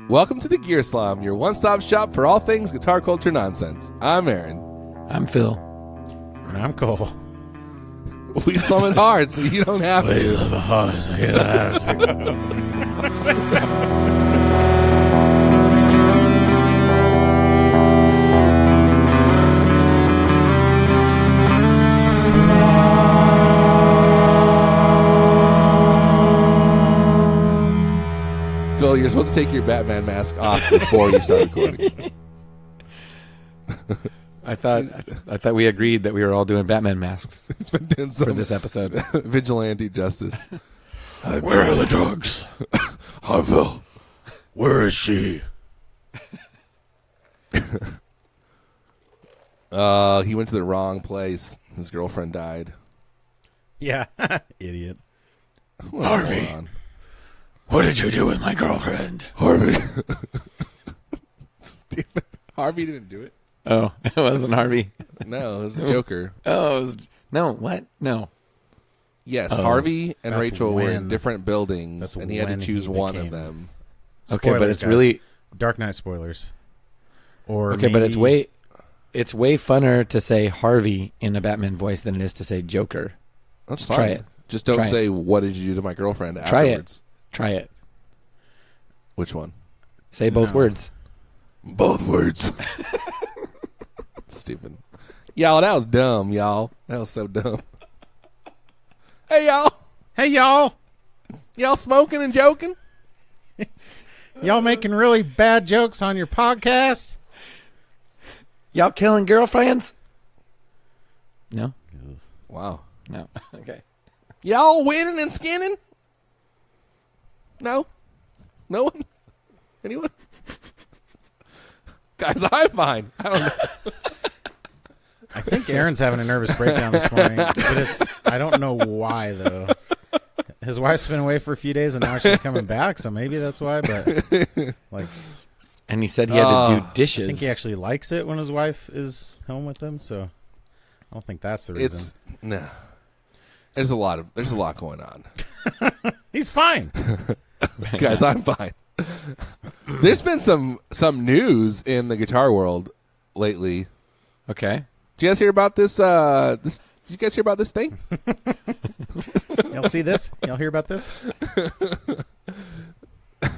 Welcome to the Gear Slum, your one-stop shop for all things guitar culture nonsense. I'm Aaron. I'm Phil. And I'm Cole. We slum it hard, so you don't have We to. love it hard, so you don't have to. Phil, you're supposed to take your Batman mask off before you start recording. I thought we agreed that we were all doing Batman masks It's been doing some for this episode. vigilante justice. Where are the drugs? Hi, Phil. Where is she? He went to the wrong place. His girlfriend died. Yeah, idiot. What's Harvey. going on? What did you do with my girlfriend? Harvey. Stephen. Harvey didn't do it. Oh, it wasn't Harvey. No, it was the Joker. Oh, it was, no, what? No. Yes, Oh. Harvey and That's Rachel were in when- different buildings, that's and he had to when choose he one of became- them. Okay, but Spoilers, it's guys. really Dark Knight spoilers. Or okay, but it's maybe- way funner to say Harvey in a Batman voice than it is to say Joker. That's Try fine. it. Just don't Try it. say, what did you do to my girlfriend Try it. afterwards. Try it. Which one? Say both No. words. Both words. Stupid. Y'all, that was dumb, y'all. That was so dumb. Hey, y'all. Hey, y'all. Y'all smoking and joking? Y'all making really bad jokes on your podcast? Y'all killing girlfriends? No? Wow. No. Okay. Y'all winning and skinning? No? No one? Anyone? Guys, I'm fine. I don't know. I think Aaron's having a nervous breakdown this morning. But I don't know why, though. His wife's been away for a few days, and now she's coming back, so maybe that's why. But, like, And he said he had to do dishes. I think he actually likes it when his wife is home with him, so I don't think that's the reason. No. There's a lot going on. He's fine. Guys, I'm fine. There's been some news in the guitar world lately. Okay. Did you guys hear about this? Did you guys hear about this thing? Y'all see this? Y'all hear about this?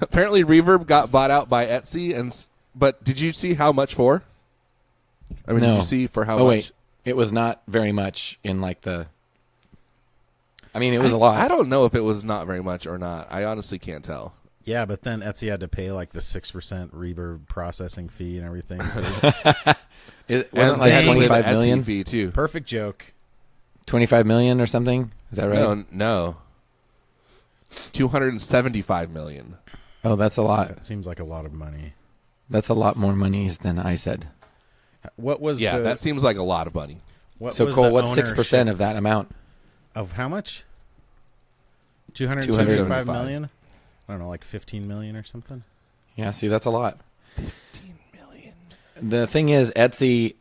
Apparently, Reverb got bought out by Etsy, but did you see how much for? I mean, No. did you see for how Oh, much? wait. It was not very much in like the... I mean, it was a lot. I don't know if it was not very much or not. I honestly can't tell. Yeah, but then Etsy had to pay like the 6% reverb processing fee and everything. So It And wasn't like same with 25 the Etsy million? fee too. perfect joke. 25 million or something? Is that right? No. 275 million. Oh, that's a lot. That seems like a lot of money. That's a lot more monies than I said. What was Yeah, the, that seems like a lot of money. what So, was Cole, the what's 6% ownership of that amount? of how much? 275 275 million? I don't know, like 15 million or something. Yeah, see, that's a lot. 15 million. The thing is, Etsy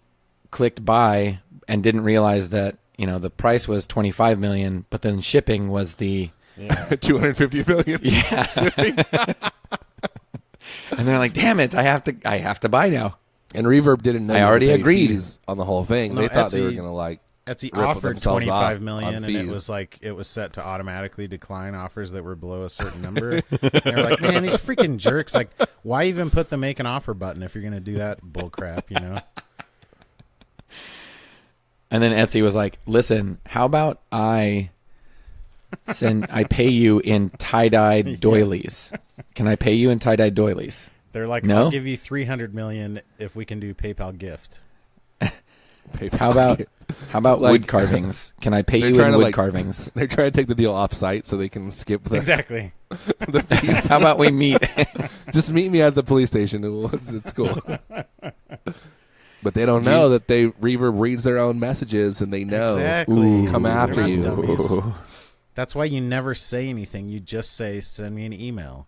clicked buy and didn't realize that, the price was 25 million, but then shipping was the... Yeah. 250 million. Yeah. And they're like, damn it, I have to buy now. And Reverb didn't know. I you had to already pay agreed. fees on the whole thing. Well, no, they thought they were Etsy- going to like. Etsy rip offered themselves 25 off million, on and fees. it was set to automatically decline offers that were below a certain number. And they were like, man, these freaking jerks! Like, why even put the make an offer button if you're going to do that bull crap? And then Etsy was like, listen, how about I pay you in tie-dyed doilies? Can I pay you in tie-dyed doilies? They're like, No? I'll give you 300 million if we can do PayPal gift. How about Like- wood carvings? Can I pay They're you trying in to, wood like- carvings? They're trying to take the deal off site so they can skip the, Exactly. the fees. How about we meet? Just meet me at the police station. It's cool. But they don't know that Reverb reads their own messages and they know. Exactly. Ooh. Come after They're you. not dummies. Ooh. That's why you never say anything. You just say, send me an email.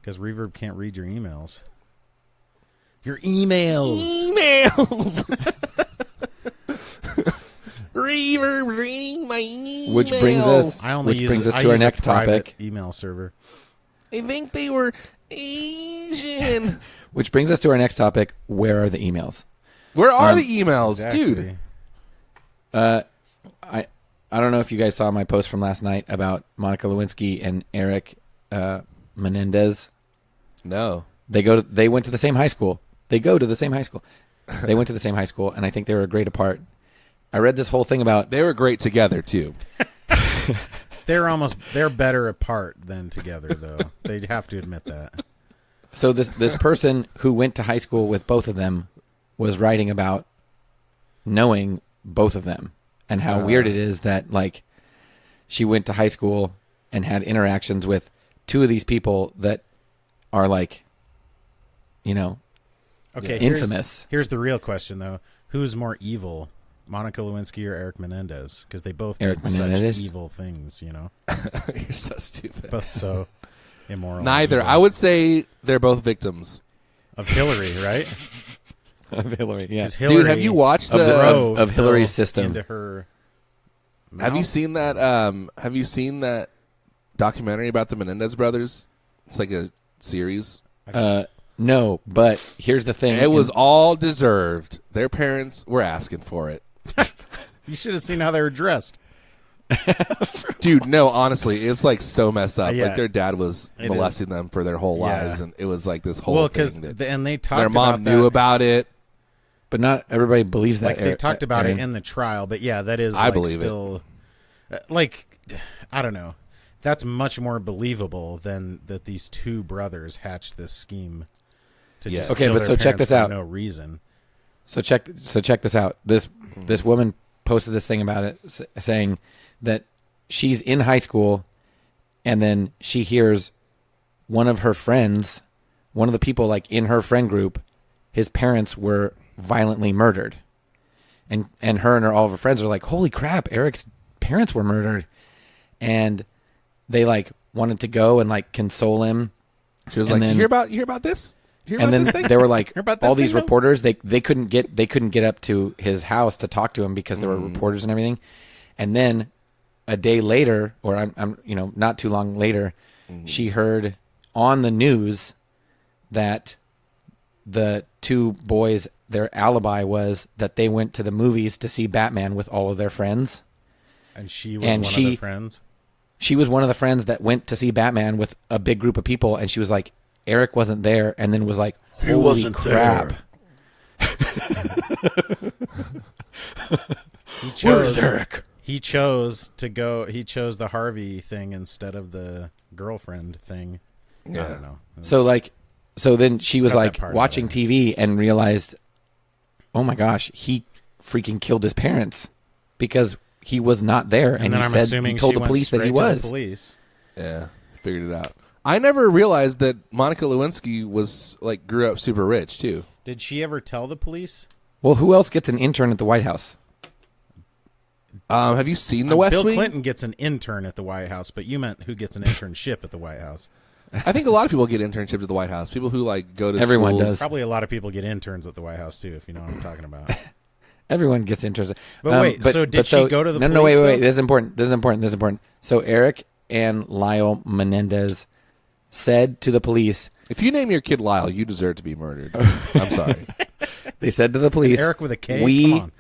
Because Reverb can't read your emails. Your emails. Emails. Reverb reading my emails. Which brings us I only Which use, brings us I to our use a next private topic. email server. I think they were Asian. Which brings us to our next topic. Where are the emails? Where are the emails, Exactly. dude? I don't know if you guys saw my post from last night about Monica Lewinsky and Eric Menendez. No. They went to the same high school. They go to the same high school. They went to the same high school, and I think they were great apart. I read this whole thing about... They were great together, too. They're better apart than together, though. They'd have to admit that. So this person who went to high school with both of them was writing about knowing both of them and how weird it is that, like, she went to high school and had interactions with two of these people that are, like, you know, Okay, infamous. Here's the real question, though. Who's more evil, Monica Lewinsky or Eric Menendez? Because they both did such evil things, you know? You're so stupid. Both so immoral. Neither. I would say they're both victims. Of Hillary, right? Of Hillary, yeah. Hillary Dude, have you watched of Hillary's system into her mouth? Have you seen that? Have you seen that documentary about the Menendez brothers? It's like a series. No, but here's the thing. It was all deserved. Their parents were asking for it. You should have seen how they were dressed. Dude, no, honestly, it's like so messed up. Yeah. Like their dad was It molesting them for their whole lives, and it was like this whole because thing. and they talked Their mom about knew that. about it. But not everybody believes that. Like they talked about it in the trial, but yeah, that is. I like believe still, like, I don't know. That's much more believable than that these two brothers hatched this scheme. To just Okay, kill but their so check parents this out. for no reason. So check this out. This woman posted this thing about it, saying that she's in high school, and then she hears one of her friends, one of the people like in her friend group, his parents were violently murdered, and all of her friends are like, "Holy crap! Eric's parents were murdered," and they like wanted to go and like console him. She was like, "Did you hear about this?" And then they were like, all these thing, reporters, they couldn't get up to his house to talk to him because there were reporters and everything. And then a day later, or I'm not too long later, she heard on the news that the two boys, their alibi was that they went to the movies to see Batman with all of their friends. And she was one of the friends. She was one of the friends that went to see Batman with a big group of people, and she was like, Eric wasn't there, and then was like, holy crap. Where's Eric? He chose the Harvey thing instead of the girlfriend thing. Yeah. I don't know. So then she was Got like that part watching out. TV and realized, oh my gosh, he freaking killed his parents because he was not there, and then he I'm said assuming he told she the police that went he straight to was. the police. Yeah, figured it out. I never realized that Monica Lewinsky was like grew up super rich too. Did she ever tell the police? Well, who else gets an intern at the White House? Have you seen the West Bill Wing? Clinton gets an intern at the White House, but you meant who gets an internship at the White House? I think a lot of people get internships at the White House. People who like go to Everyone schools. does. Probably a lot of people get interns at the White House too, if you know what I'm talking about. Everyone gets interns. But wait, so did she go to the police? No, wait. though? This is important. So Eric and Lyle Menendez said to the police, If you name your kid Lyle, you deserve to be murdered. I'm sorry. they said to the police, Eric with a K? Come on.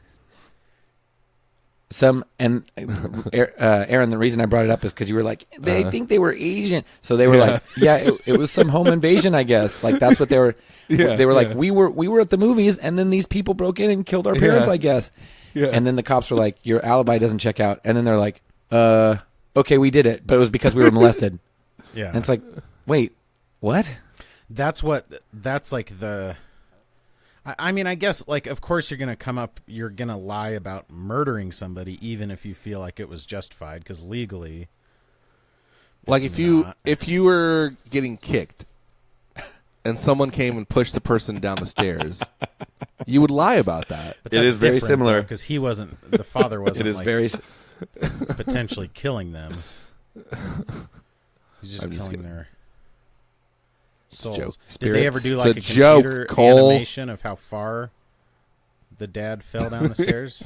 Aaron, the reason I brought it up is because you were like, they think they were Asian. So they were like, yeah, it was some home invasion, I guess. Like, that's what they were. They were like, we were at the movies, and then these people broke in and killed our parents, I guess. Yeah. And then the cops were like, your alibi doesn't check out. And then they're like, okay, we did it, but it was because we were molested. Yeah. And it's like, wait, what? That's like the... I mean, I guess, like, of course you're going to lie about murdering somebody even if you feel like it was justified, because legally... Like if you were getting kicked and someone came and pushed the person down the stairs, you would lie about that. But It is very similar. because the father wasn't It is like, very... potentially killing them. He's just I'm just killing kidding. their It's a joke. souls. Did Spirits. they ever do It's like a a joke, computer Cole. animation of how far the dad fell down the stairs?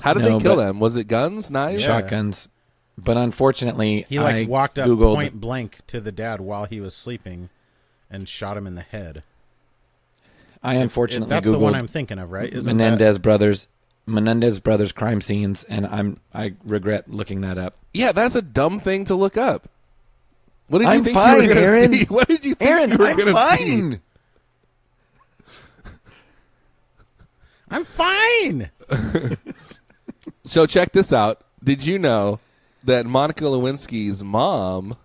How did No, they kill but- them? Was it guns, knives? Yeah. Shotguns. But unfortunately, He I walked up Googled, point blank to the dad while he was sleeping and shot him in the head. I unfortunately That's Googled the one I'm thinking of, right? Isn't Menendez brothers crime scenes, and I regret looking that up. Yeah, that's a dumb thing to look up. What did I'm you think fine, you were going Aaron. to see? What did you think Aaron, you were I'm going to see? fine. I'm fine. So check this out. Did you know that Monica Lewinsky's mom,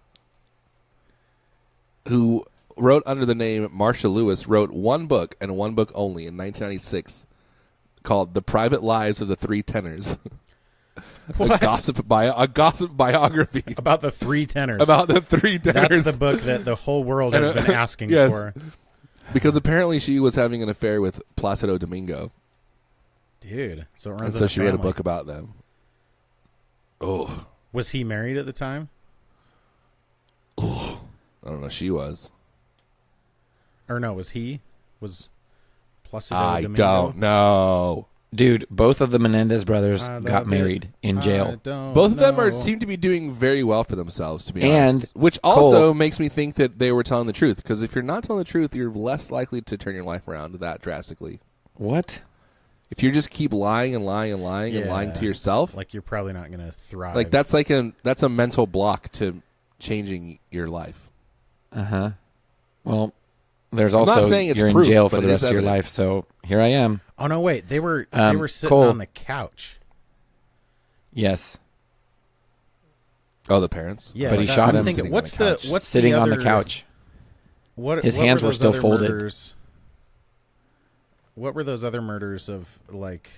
who wrote under the name Marsha Lewis, wrote one book and one book only in 1996 called "The Private Lives of the Three Tenors." a gossip biography About the three tenors. about the three tenors. That's the book that the whole world has been asking Yes. for. Because apparently she was having an affair with Placido Domingo, Dude. So it runs and in so the she wrote a family. book about them. Oh, Was he married at the time? I don't know. She was. Or no, was he? Was Placido I Domingo? don't know. Dude, both of the Menendez brothers I got love married it. in I jail. don't Both of them know. seem to be doing very well for themselves, to be And, honest. Which also Cole- makes me think that they were telling the truth. Because if you're not telling the truth, you're less likely to turn your life around that drastically. What? If you just keep lying and lying and lying and lying to yourself, Like you're probably not going to thrive. like that's a mental block to changing your life. Uh-huh. Well, there's I'm not also saying it's you're proof, in jail but for the it rest is of your evidence. life, so here I am. Oh no, wait. They were sitting Cole. on the couch. Yes. Oh, the parents? Yeah, But he like, shot I'm him thinking, sitting what's on the the couch. what's Sitting the on the other- couch. What His what hands were those still other folded. murders- What were those other murders of, like,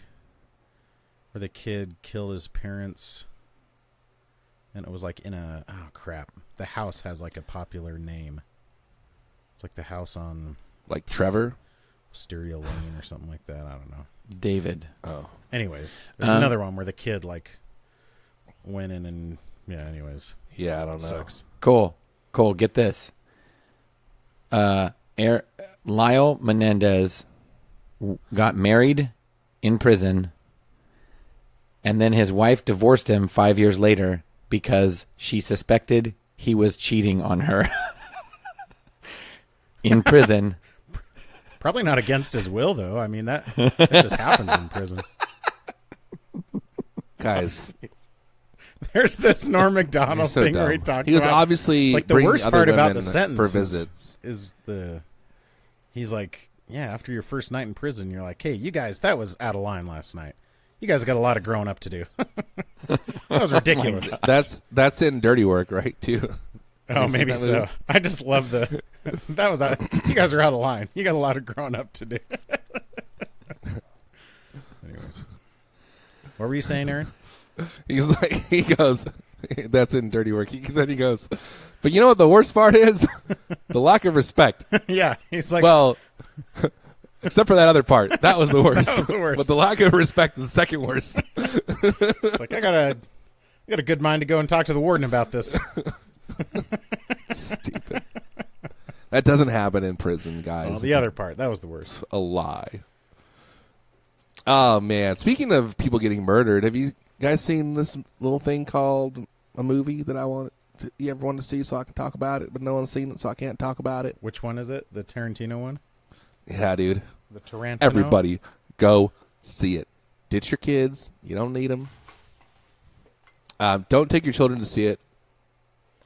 where the kid killed his parents, and it was like in a the house has like a popular name. It's like the house on Like Trevor? Wisteria Lane or something like that. I don't know. David. Oh. Anyways, there's another one where the kid like went in and anyways, Yeah, I don't know. sucks. Cole, get this. Lyle Menendez got married in prison, and then his wife divorced him 5 years later because she suspected he was cheating on her in prison. Probably not against his will though. I mean that just happens in prison. Guys, There's this Norm you're Macdonald so thing dumb. where he talks He was about obviously like the bringing worst other part about the women sentence for visits. is he's like, yeah, after your first night in prison, you're like, hey, you guys, that was out of line last night. You guys got a lot of growing up to do. That was ridiculous. That's in Dirty Work, right? Too. Oh, you seen maybe that so. movie? I just love the that was out, you guys are out of line. You got a lot of growing up to do. Anyways, what were you saying, Aaron? He's like, he goes, that's in Dirty Work. Then he goes, but you know what the worst part is? The lack of respect. Yeah, he's like, Well, except for that other part, that was the worst. That was the worst. But the lack of respect is the second worst. I got a good mind to go and talk to the warden about this. Stupid. That doesn't happen in prison, guys. Well, the other part, that was the worst. It's a lie. Oh man! Speaking of people getting murdered, have you guys seen this little thing called a movie that you ever wanted to see so I can talk about it, but no one's seen it, so I can't talk about it? Which one is it? The Tarantino one? Yeah, dude. The Tarantino? Everybody, go see it. Ditch your kids. You don't need them. Don't take your children to see it.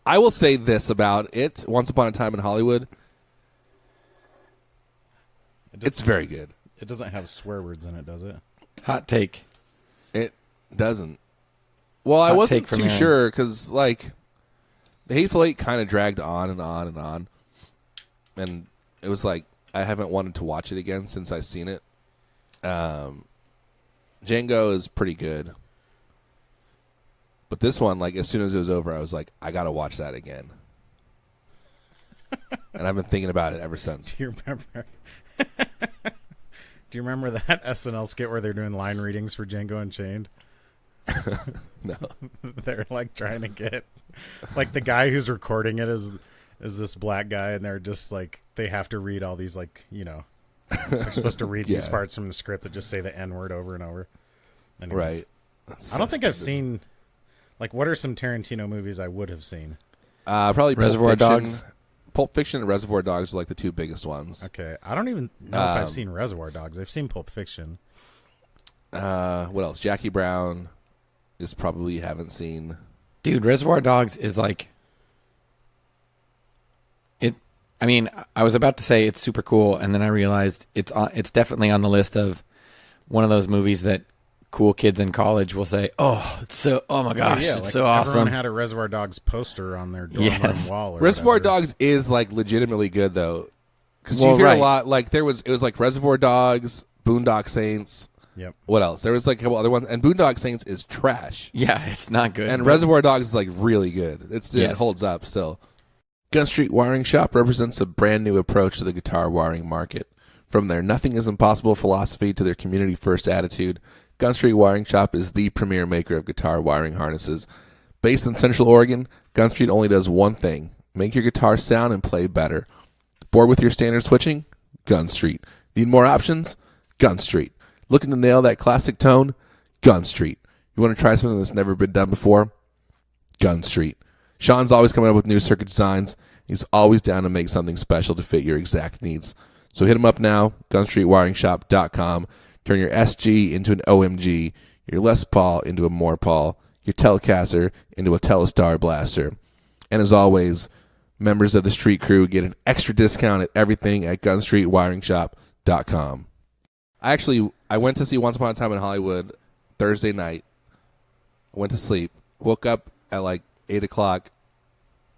I will say this about it. Once Upon a Time in Hollywood. It's very good. It doesn't have swear words in it, does it? Hot take. It doesn't. Well, I Hot wasn't take from too Aaron. sure because, like, The Hateful Eight kind of dragged on and on and on. And it was like, I haven't wanted to watch it again since I've seen it. Django is pretty good. But this one, like, as soon as it was over, I was like, I got to watch that again. And I've been thinking about it ever since. Do you remember? Do you remember that SNL skit where they're doing line readings for Django Unchained? No. They're like trying to get, like, the guy who's recording it is this black guy, and they're just like, they have to read all these, like, they're supposed to read these Yeah. parts from the script that just say the N word over and over. Anyways. Right. That's I don't so think I've stupid. seen Like, what are some Tarantino movies I would have seen? Probably Reservoir Dogs. Pulp Fiction and Reservoir Dogs are like the two biggest ones. Okay, I don't even know if I've seen Reservoir Dogs. I've seen Pulp Fiction. What else? Jackie Brown is probably you haven't seen. Dude, Reservoir Dogs is like it. I mean, I was about to say it's super cool, and then I realized it's definitely on the list of one of those movies that cool kids in college will say, "Oh, oh my gosh, yeah, it's like so awesome." Everyone had a Reservoir Dogs poster on their dorm room wall. Or Reservoir whatever. Dogs is like legitimately good though, because you hear a lot. Like it was like Reservoir Dogs, Boondock Saints. Yep. What else? There was like a couple other ones, and Boondock Saints is trash. Yeah, it's not good. And Reservoir Dogs is like really good. It holds up still. Gun Street Wiring Shop represents a brand new approach to the guitar wiring market. From their nothing is impossible philosophy to their community first attitude, Gun Street Wiring Shop is the premier maker of guitar wiring harnesses. Based in Central Oregon, Gun Street only does one thing: make your guitar sound and play better. Bored with your standard switching? Gun Street. Need more options? Gun Street. Looking to nail that classic tone? Gun Street. You want to try something that's never been done before? Gun Street. Sean's always coming up with new circuit designs. He's always down to make something special to fit your exact needs. So hit him up now, gunstreetwiringshop.com. Turn your SG into an OMG, your Les Paul into a Morpaul, your Telecaster into a Telestar Blaster. And as always, members of the street crew get an extra discount at everything at gunstreetwiringshop.com. I went to see Once Upon a Time in Hollywood Thursday night. I went to sleep. Woke up at like 8 o'clock,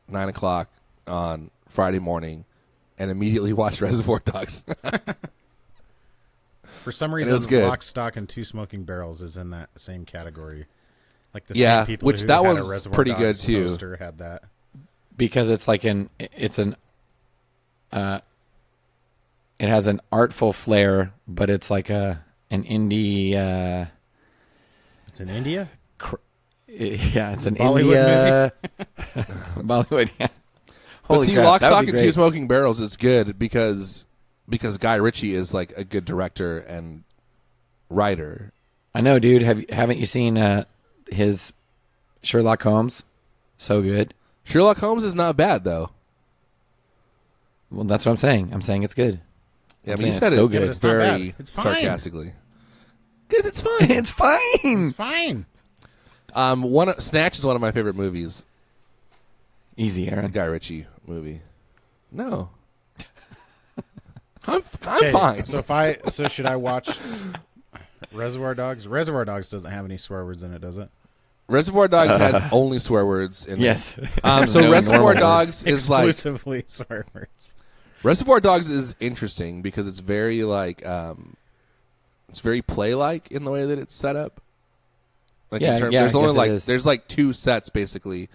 9 o'clock on Friday morning, and immediately watched Reservoir Dogs. For some reason, Lock, Stock, and Two Smoking Barrels is in that same category. Like the same people which who that had one's a Reservoir pretty Dogs good too. Poster had that. Because it's like it has an artful flair, but it's like an indie. It's in India. Yeah, it's an Bollywood India Bollywood. Yeah. But see, Lock, Stock, and Two Smoking Barrels is good because Guy Ritchie is like a good director and writer. I know, dude. Haven't you seen his Sherlock Holmes? So good. Sherlock Holmes is not bad though. Well, that's what I'm saying. I'm saying it's good. Yeah, I mean, you said so it good. It's very sarcastically. Because it's fine. It's fine. It's fine. Snatch is one of my favorite movies. Easy, Aaron. The Guy Ritchie movie. No. I'm fine. So should I watch Reservoir Dogs? Reservoir Dogs doesn't have any swear words in it, does it? Reservoir Dogs has only swear words in yes. it. So No Reservoir normal Dogs words. is like exclusively swear words. Reservoir Dogs is interesting because it's very like it's very play-like in the way that it's set up. Like there's only like there's like two sets basically,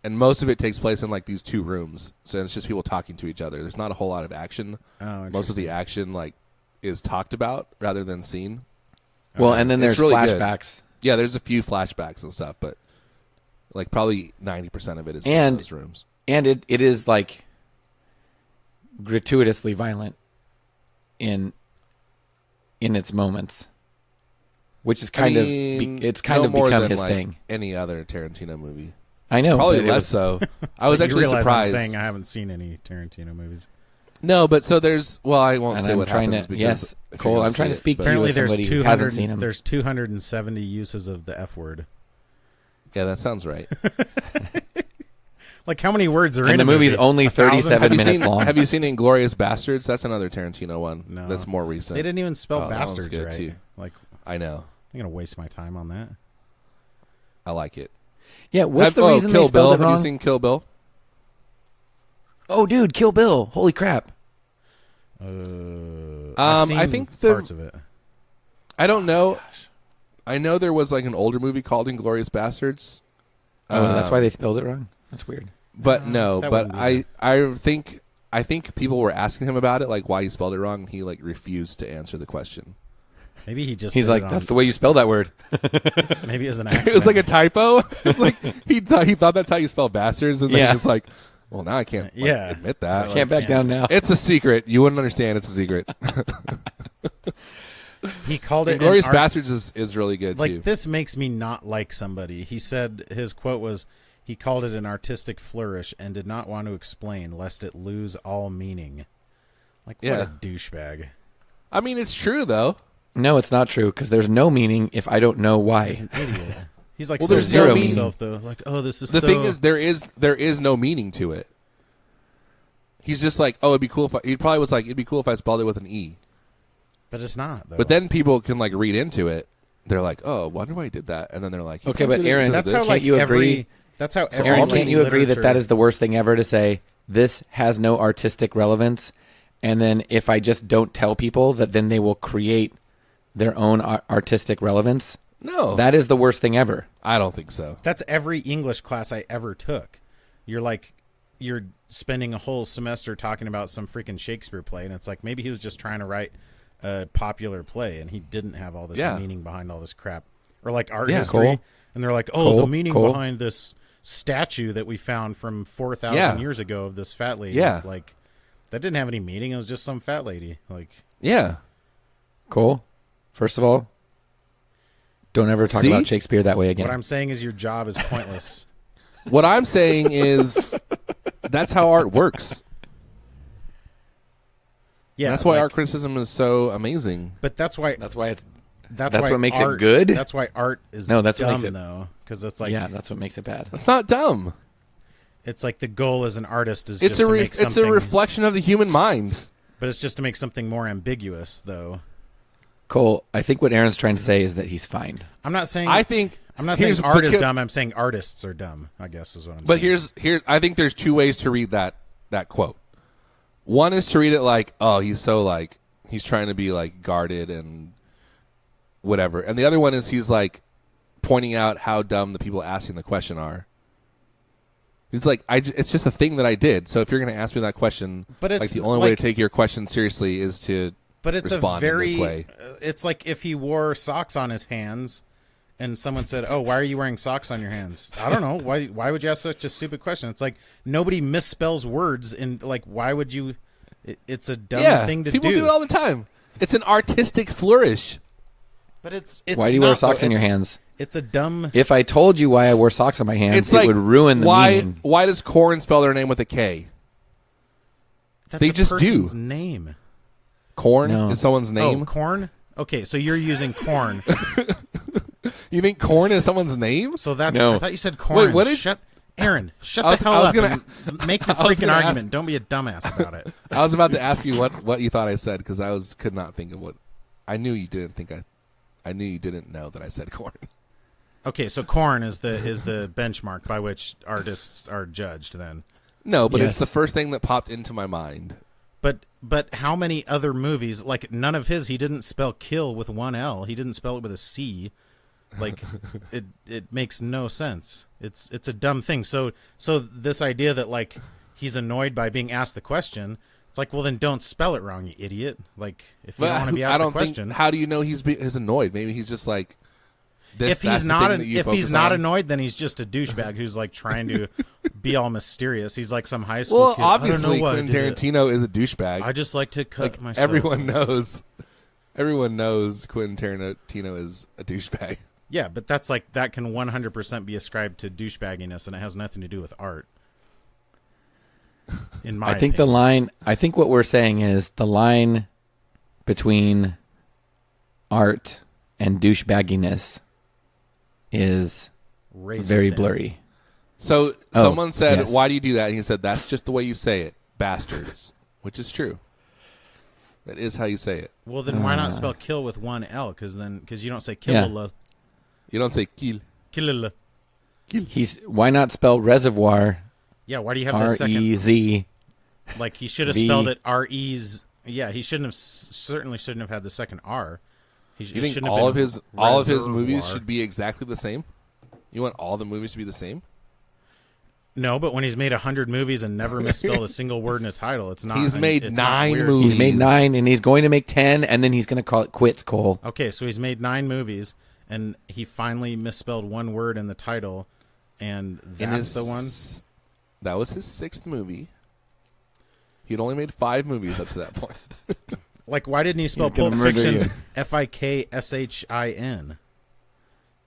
and most of it takes place in like these two rooms. So it's just people talking to each other. There's not a whole lot of action. Oh, most of the action like is talked about rather than seen. Well, and then there's really flashbacks. Good. Yeah, there's a few flashbacks and stuff, but like probably 90% of it is in those rooms. And it is like gratuitously violent in its moments, which is kind of become his thing. Any other Tarantino movie, I know, probably less so. I was actually surprised. I'm saying I haven't seen any Tarantino movies. No, but so there's. Well, I won't say what happens because yes, Cole. I'm trying to speak to you as somebody who hasn't seen him. There's 270 uses of the F word. Yeah, that sounds right. Like how many words are in the movie's only 37 minutes long. Have you seen Inglourious Bastards? That's another Tarantino one. No, that's more recent. They didn't even spell bastards good right. Too. Like I know. I'm gonna waste my time on that. I like it. Yeah, what's the reason Kill they spelled Bill? it wrong? Have you seen Kill Bill? Oh, dude, Kill Bill! Holy crap! I've seen I think parts of it. I don't know. I know there was like an older movie called Inglourious Bastards. Oh, that's why they spelled it wrong. That's weird. But I think people were asking him about it, like why he spelled it wrong, and he like refused to answer the question. Maybe he's like, that's the way you spell that word. Maybe it was an accident. It was like a typo. It's like he thought that's how you spell bastards, and then he was like, well, now I can't admit that. Can't back down now. It's a secret. You wouldn't understand. It's a secret. He called it Inglourious Bastards is really good like too. this makes me not like somebody. He said his quote was, he called it an artistic flourish and did not want to explain lest it lose all meaning. Like, what a douchebag. I mean, it's true though. No, it's not true because there's no meaning if I don't know why. He's an idiot. He's like, Well, so there's zero no himself though. Like, oh, this is The so... thing is, there is no meaning to it. He's just like, oh, it'd be cool if he probably was like, it'd be cool if I spelled it with an E. But it's not though. But then people can like read into it. They're like, oh, wonder why he did that, and then they're like, Okay, but Aaron, that's how can't like you every... agree? That's how every Aaron, can't you agree that literature- is the worst thing ever to say? This has no artistic relevance, and then if I just don't tell people that, then they will create their own artistic relevance. No, That is the worst thing ever. I don't think so. That's every English class I ever took. You're spending a whole semester talking about some freaking Shakespeare play, and it's like maybe he was just trying to write a popular play, and he didn't have all this meaning behind all this crap. Or like art history, cool. and they're like, oh, the meaning behind this statue that we found from 4,000 years ago of this fat lady. Yeah. Like, that didn't have any meaning. It was just some fat lady. Like, Yeah. Cole, first of all, don't ever talk about Shakespeare that way again. what I'm saying is your job is pointless. What I'm saying is that's how art works. Yeah, That's why like, art criticism is so amazing. But that's why That's why it's that's what why makes it art, good? That's why art is No, that's what dumb makes it- though, because it's like that's what makes it bad. That's not dumb. it's like the goal as an artist is It's just to make it's a something, reflection of the human mind. but it's just to make something more ambiguous though. Cole, I think what Aaron's trying to say is that he's fine. I'm not saying I think I'm not saying here's- art is because- dumb. I'm saying artists are dumb, I guess is what I'm But saying. here I think there's two ways to read that quote. One is to read it like, oh, he's trying to be like guarded and whatever. And the other one is he's like pointing out how dumb the people asking the question are. He's like, it's just a thing that I did. So if you're going to ask me that question, But it's like the only way to like- take your question seriously is to But it's respond a very in this way. It's like if he wore socks on his hands and someone said, "Oh, why are you wearing socks on your hands?" I don't know. Why would you ask such a stupid question? It's like nobody misspells words, and like why would you it's a dumb thing to people do it all the time. It's an artistic flourish. But it's Why do you wear not, socks though. on your It's- hands? It's a dumb If I told you why I wore socks on my hands, It's it like would ruin the meaning. Why does Corn spell their name with a K? that's they a just do. person's name. Corn No. is someone's name. Oh, corn? Okay, so you're using corn. You think corn is someone's name? So that's No. I thought you said corn. what is- Shut Aaron, shut I was- the hell I was up gonna- and make the I was freaking gonna argument. ask- Don't be a dumbass about it. I was about to ask you what you thought I said because could not think of what. I knew you didn't think I knew you didn't know that I said corn. Okay, so corn is the benchmark by which artists are judged then. No, but Yes. it's the first thing that popped into my mind. But how many other movies, like none of his, he didn't spell kill with one L. He didn't spell it with a C. Like it makes no sense. It's a dumb thing. So this idea that like he's annoyed by being asked the question, it's like, well then don't spell it wrong, you idiot. Like if you don't want to be asked I don't the question. think. How do you know he's annoyed? Maybe he's just like. This, If he's not annoyed, annoyed, then he's just a douchebag who's like trying to be all mysterious. He's like some high school well, kid. I don't obviously know why I Quentin did it. Tarantino is a douchebag. I just like to cut myself. Everyone knows. Everyone knows Quentin Tarantino is a douchebag. Yeah, but that's like that can 100% be ascribed to douchebagginess, and it has nothing to do with art. In my I think opinion. I think what we're saying is the line between art and douchebagginess is Razor very thin. blurry. So Oh, someone said, yes. "Why do you do that?" And he said, "That's just the way you say it, bastards," which is true. That is how you say it. Well, then why not spell kill with one L? Because you don't say kill. You don't say kill. Kill. Why not spell reservoir Yeah, why do you have the second? REZ? Like he should have V. spelled it RE's. Yeah, he certainly shouldn't have had the second R. You think all of his movies should be exactly the same? You want all the movies to be the same? No, but when he's made 100 movies and never misspelled a single word in a title, it's not. He's made it's not 9 weird. movies. He's made 9 and he's going to make 10 and then he's going to call it quits, Cole. Okay, so he's made 9 movies and he finally misspelled one word in the title, and that's the one. That was his 6th movie. He'd only made 5 movies up to that point. Like, why didn't he spell He's gonna Pulp murder Fiction you. Fikshin?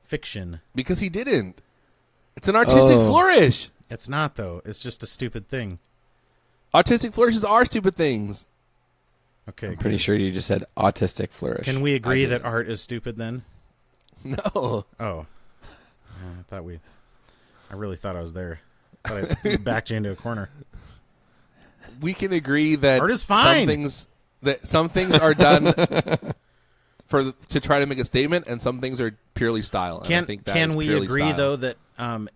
Fiction. Because he didn't. It's an artistic flourish. It's not, though. It's just a stupid thing. Artistic flourishes are stupid things. Okay, I'm pretty sure you just said autistic flourish. Can we agree didn't. that art is stupid then? No. Oh. I really thought I was there. Thought I backed you into a corner. We can agree that Art is fine. some things are done to try to make a statement, and some things are purely style. And I think that Can is we purely agree style. though that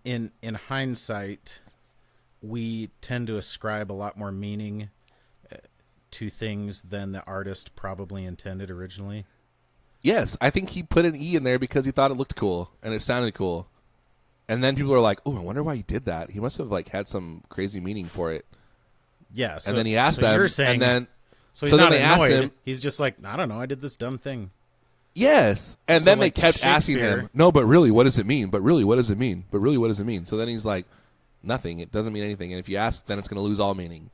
in hindsight we tend to ascribe a lot more meaning to things than the artist probably intended originally? Yes, I think he put an E in there because he thought it looked cool and it sounded cool. And then people are like, "Oh, I wonder why he did that. He must have had some crazy meaning for it." Yeah. So, And then he asked so them, you're saying, and then so he's so then not they asked annoyed. him- He's just like, I don't know. I did this dumb thing. yes, and So, then like, they kept asking Shakespeare- him, "No, but really, what does it mean? But really, what does it mean? But really, what does it mean?" So then he's like, "Nothing. It doesn't mean anything. And if you ask, then it's going to lose all meaning."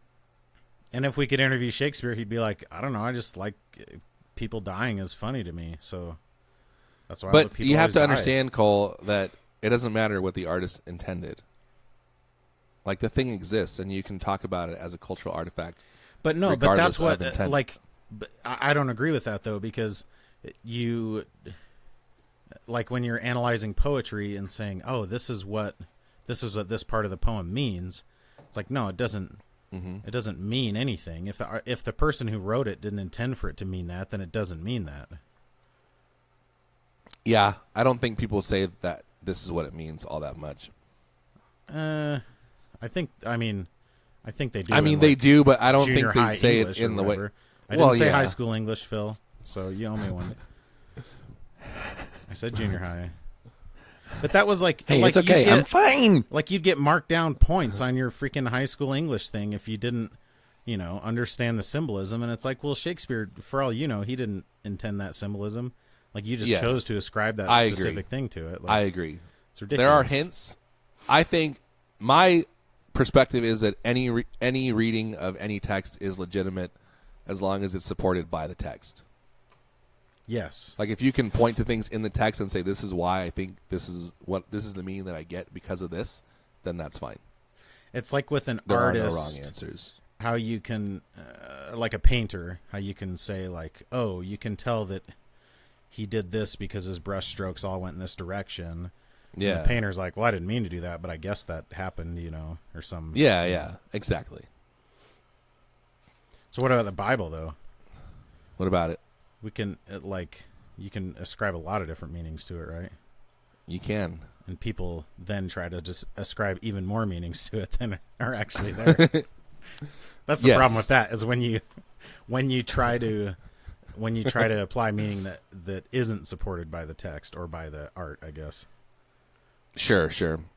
And if we could interview Shakespeare, he'd be like, I don't know. I just like people dying is funny to me. So that's why. I let But people you have always to die. understand, Cole, that it doesn't matter what the artist intended. Like, the thing exists, and you can talk about it as a cultural artifact. But no, but regardless that's what of intent. but I don't agree with that though, because you like when you're analyzing poetry and saying, "Oh, this is what this part of the poem means." It's like, no, it doesn't. It doesn't mean anything. If the person who wrote it didn't intend for it to mean that, then it doesn't mean that. Yeah, I don't think people say that this is what it means all that much. I think they do. I mean, in, they like, do, but I don't junior think they high say English it in or the way. whatever. I Well, didn't say yeah. high school English, Phil. So you owe me one. I said junior high. But that was like, Hey, like it's okay. I'm fine. Like you'd get marked down points on your freaking high school English thing if you didn't, understand the symbolism. And it's like, well, Shakespeare, for all you know, he didn't intend that symbolism. Like you just Yes. chose to ascribe that I specific agree. thing to it. Like, I agree. it's ridiculous. There are hints. I think my perspective is that any reading of any text is legitimate as long as it's supported by the text. Yes. Like, if you can point to things in the text and say, this is why I think this is the meaning that I get because of this, then that's fine. It's like with an There artist. are no wrong answers. How you can, like a painter, how you can say like, oh, you can tell that he did this because his brush strokes all went in this direction. Yeah. And the painter's like, well, I didn't mean to do that, but I guess that happened, or some. Yeah, exactly. So what about the Bible, though? What about it? We can, you can ascribe a lot of different meanings to it, right? You can. And people then try to just ascribe even more meanings to it than are actually there. That's the Yes. problem with that, is when you try to apply meaning that isn't supported by the text or by the art, I guess. Sure.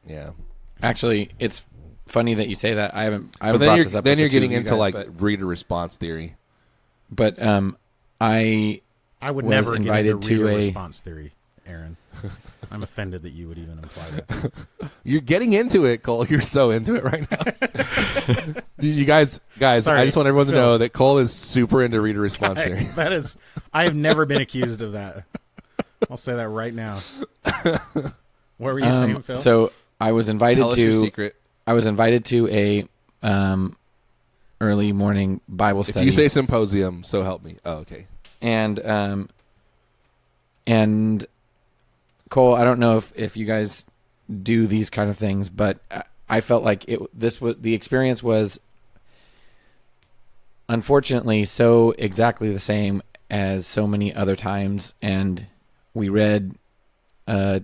Yeah. Actually, it's funny that you say that. I haven't But brought this up. then with you're the two of getting you into guys, like reader response theory. But I would was never invited get into to reader a- response theory, Aaron. I'm offended that you would even imply that. You're getting into it, Cole. You're so into it right now. Dude, you guys, Sorry, I just want everyone to Phil. know that Cole is super into reader response theory. That is, I have never been accused of that. I'll say that right now. What were you saying, Phil? so I was invited Tell us your to secret. I was invited to a early morning Bible study. If you say symposium, so help me. Oh, okay. and Cole, I don't know if you guys do these kind of things, but I felt like the experience was unfortunately so exactly the same as so many other times. And we read a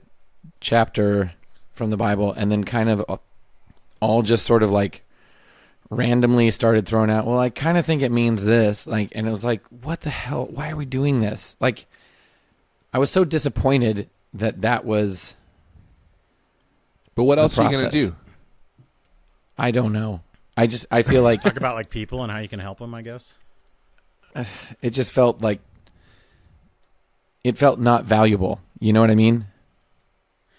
chapter from the Bible and then kind of all just sort of like randomly started throwing out, well, I kind of think it means this, like, and it was like, what the hell? Why are we doing this? Like, I was so disappointed that was. But what the else are you going to process. do? I don't know. I feel like Talk about like people and how you can help them, I guess. it just felt like it felt not valuable. You know what I mean?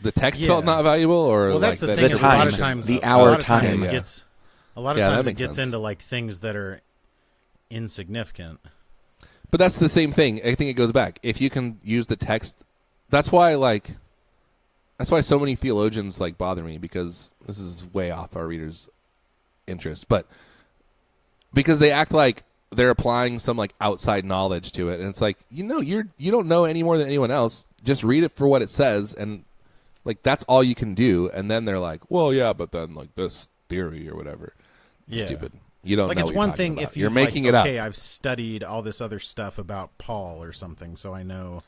The text Yeah. felt not valuable, or Well, like that's the that thing. the Is a lot time, of times, the a hour lot of times time. it Yeah. gets. A lot of Yeah, that times it makes gets sense. into like things that are insignificant. But that's the same thing. I think it goes back. If you can use the text, that's why so many theologians like bother me, because this is way off our readers' interest. But because they act like they're applying some like outside knowledge to it, and it's like, you don't know any more than anyone else. Just read it for what it says, and like that's all you can do. And then they're like, well, yeah, but then like this theory or whatever. Yeah. Stupid. You don't like know it's what you're one talking thing about. if You're making it okay, up. I've studied all this other stuff about Paul or something, so I know,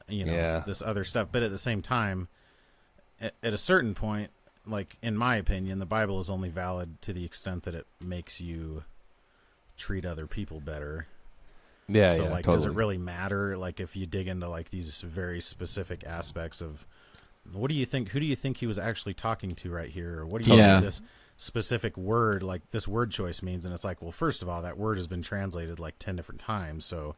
this other stuff. But at the same time, at a certain point, like in my opinion, the Bible is only valid to the extent that it makes you treat other people better. Yeah, so yeah, like, totally. does it really matter? Like, if you dig into like these very specific aspects of what do you think? Who do you think he was actually talking to right here? Or what do you think this specific word, like this word choice means? And it's like, well, first of all, that word has been translated like 10 different times, so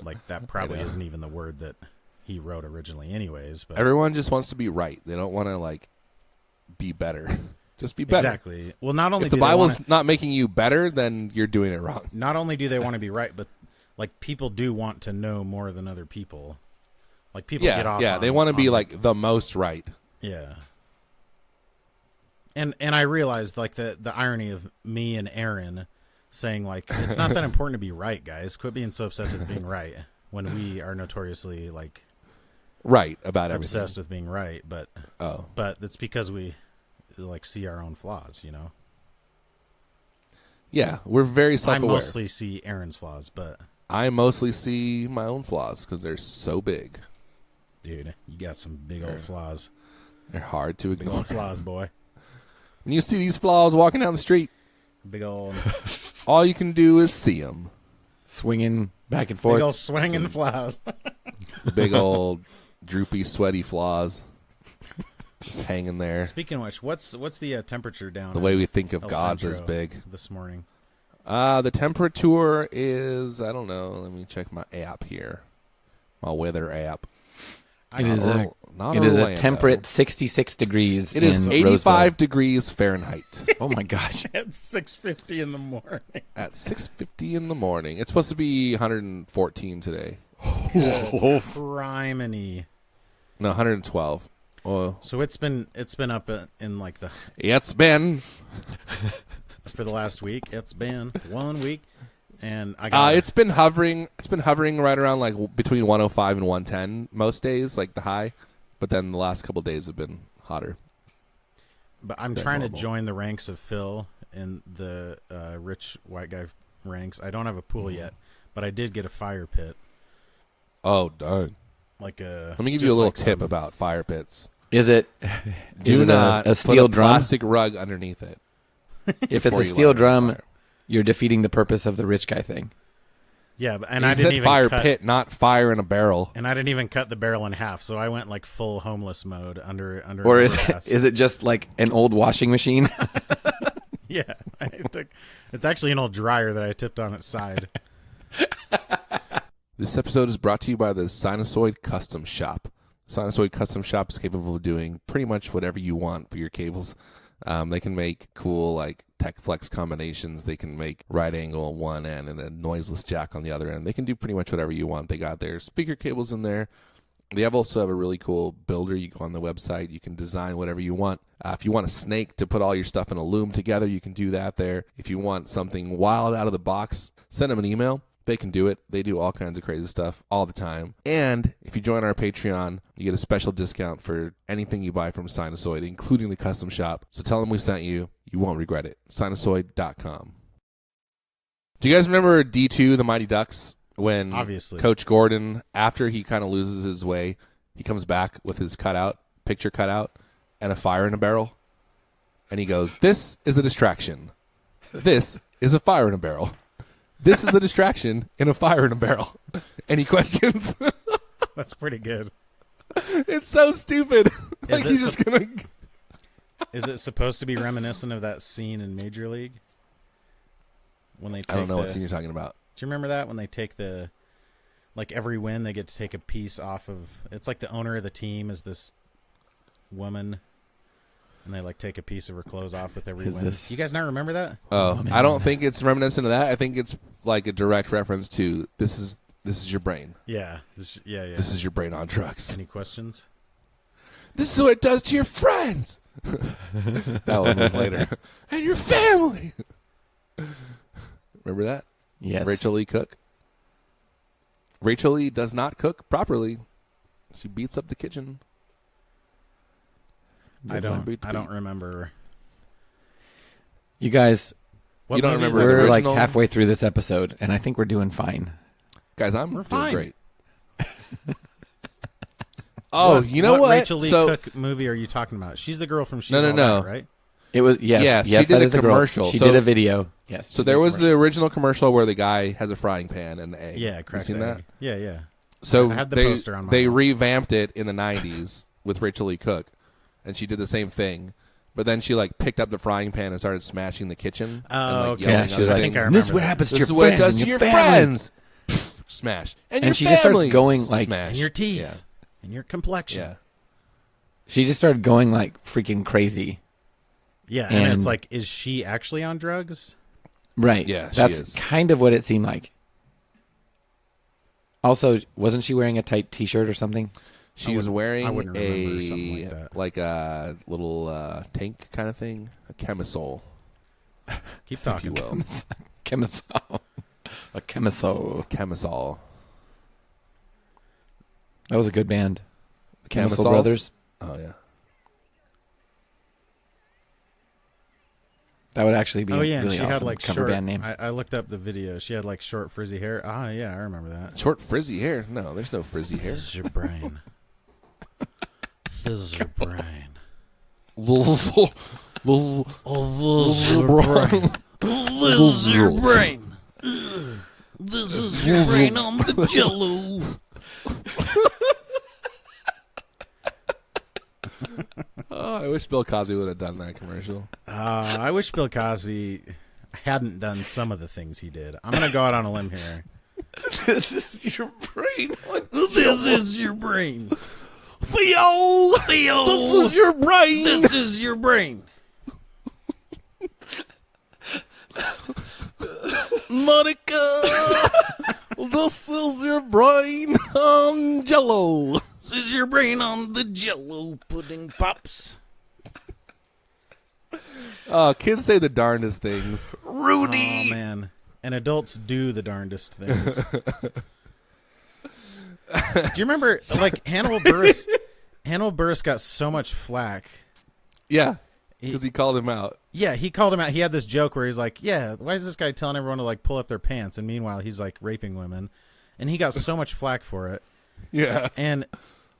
like that probably isn't even the word that he wrote originally anyways. But everyone just wants to be right. They don't want to like be better. Just be better. Exactly. Well, not only if the Bible's not making you better, then you're doing it wrong. Not only do they want to be right, but like people do want to know more than other people. Like people get off. Yeah, they want to be like the most right. Yeah. And I realized like the irony of me and Aaron saying like, it's not that important to be right, guys. Quit being so obsessed with being right when we are notoriously like right about obsessed everything. with being right. But it's because we like see our own flaws, Yeah, we're very self-aware. I mostly see Aaron's flaws, but I mostly see my own flaws because they're so big. Dude, you got some big old flaws. They're hard to Big ignore. old flaws, boy. When you see these flaws walking down the street, Big old, all you can do is see them. Swinging back and forth. big old swinging flaws. Big old droopy, sweaty flaws just hanging there. Speaking of which, what's the temperature down? The way we think of El gods Centro as big. this morning. The temperature is, I don't know. Let me check my app here. My weather app. It is a Orlando. temperate 66 degrees. It is in 85 Roseville. degrees Fahrenheit. Oh my gosh! At 6:50 in the morning. At 6:50 in the morning. It's supposed to be 114 today. Criminy. No, 112. Oh, So it's been up in like the it's been. for the last week. It's been 1 week, and I got It's been hovering. It's been hovering right around like between 105 and 110 most days, like the high. But then the last couple of days have been hotter. But I'm trying to join the ranks of Phil in the rich white guy ranks. I don't have a pool yet, but I did get a fire pit. Oh, dang. Like a. Let me give you a little tip about fire pits. Is it? Do is it not a steel put a drum? plastic rug underneath it. If it's before a you steel light it on drum, fire. you're defeating the purpose of the rich guy thing. Yeah, and I I didn't said even fire cut, pit, not fire in a barrel. and I didn't even cut the barrel in half. So I went like full homeless mode under. Or an is overpass. is it just like an old washing machine? Yeah, it's actually an old dryer that I tipped on its side. This episode is brought to you by the Sinusoid Custom Shop. Sinusoid Custom Shop is capable of doing pretty much whatever you want for your cables. They can make cool like tech flex combinations. They can make right angle on one end and a noiseless jack on the other end. They can do pretty much whatever you want. They got their speaker cables in there. They also have a really cool builder. You go on the website. You can design whatever you want. If you want a snake to put all your stuff in a loom together, you can do that there. If you want something wild out of the box, send them an email. They can do it. They do all kinds of crazy stuff all the time. And if you join our Patreon, you get a special discount for anything you buy from Sinusoid, including the custom shop. So tell them we sent you. You won't regret it. Sinusoid.com. Do you guys remember D2, the Mighty Ducks? When Obviously. Coach Gordon, after he kind of loses his way, he comes back with his picture cutout, and a fire in a barrel. And he goes, "This is a distraction. This is a fire in a barrel. This is a distraction in a fire in a barrel." Any questions? That's pretty good. It's so stupid. Like it he's just gonna. Is it supposed to be reminiscent of that scene in Major League? When they I don't know what scene you're talking about. Do you remember that when they take like every win they get to take a piece off of? It's like the owner of the team is this woman, and they like take a piece of her clothes off with every win. You guys not remember that? Oh, I don't think it's reminiscent of that. I think it's like a direct reference to this is This is your brain. Yeah. Yeah. This is your brain on drugs. Any questions? This is what it does to your friends. That one was later. And your family. Remember that? Yes. Rachel Lee Cook. Rachel Lee does not cook properly. She beats up the kitchen. I don't remember. You guys, You don't remember the we're like original? halfway through this episode, and I think we're doing fine. Guys, I'm We're feeling fine. great. Oh, you know what? Rachel Lee Cook movie are you talking about? She's the girl from She's All That, right? It was yes, she yes, did that a is the girl. commercial. She So- did a video. Yes. So she there did a was the commercial. original commercial where the guy has a frying pan and the egg. Yeah, You correct. seen that? Yeah. So I had the they, poster on my they wall. revamped it in the 90s with Rachel Lee Cook, and she did the same thing. But then she like picked up the frying pan and started smashing the kitchen. Oh, and, like, okay. yelling Yeah, other she was like, I think I things. remember "This is what that. happens to This your is what it friends does and to your your family." friends. Smash. And your she just starts family. going, like- Smash. And your teeth. Yeah. And your complexion. Yeah. She just started going like freaking crazy. Yeah, and And- it's like, is she actually on drugs? Right. Yeah, she That's is. kind of what it seemed like. Also, wasn't she wearing a tight T-shirt or something? She was wearing I wouldn't remember something like that. a little tank kind of thing, a camisole, Keep if you talking. will. Chemisol. A chemisol. Camisole. That was a good band. The Chemical Camisoles? Brothers. Oh, yeah. That would actually be Oh a yeah, and really she awesome had like cover short. band name. I looked up the video. She had like short frizzy hair. Ah, yeah, I remember that. Short frizzy hair? No, there's no frizzy hair. This is your brain. This is your brain. Little Oh, this is your brain. This is your brain. This is your brain on the Jello. Oh, I wish Bill Cosby would have done that commercial. I wish Bill Cosby hadn't done some of the things he did. I'm gonna go out on a limb here. This is your brain. This is your brain. Theo! This is your brain! This is your brain. Monica! This is your brain on Jello. This is your brain on the Jello pudding pops. Oh, kids say the darndest things. Rudy. Oh man, and adults do the darndest things. Do you remember, like Hannibal Buress? Hannibal Buress got so much flack. Yeah, because he called him out. Yeah, he called him out. He had this joke where he's like, "Yeah, why is this guy telling everyone to like pull up their pants?" And meanwhile, he's like raping women, and he got so much flack for it. Yeah. And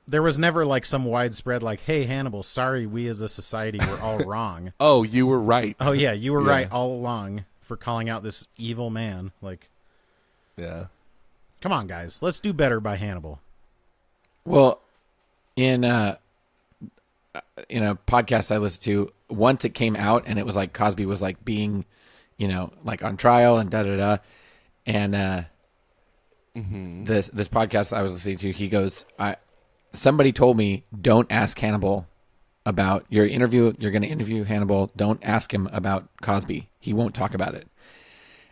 there was never like some widespread like, "Hey, Hannibal, sorry, we as a society were all wrong." Oh, you were right. Oh yeah, you were Yeah. right all along for calling out this evil man. Like, Yeah. come on, guys, let's do better by Hannibal. Well, in a podcast I listened to, once it came out and it was like Cosby was like being, like on trial and da-da-da. And this podcast I was listening to, he goes, somebody told me, don't ask Hannibal about your interview. You're going to interview Hannibal. Don't ask him about Cosby. He won't talk about it.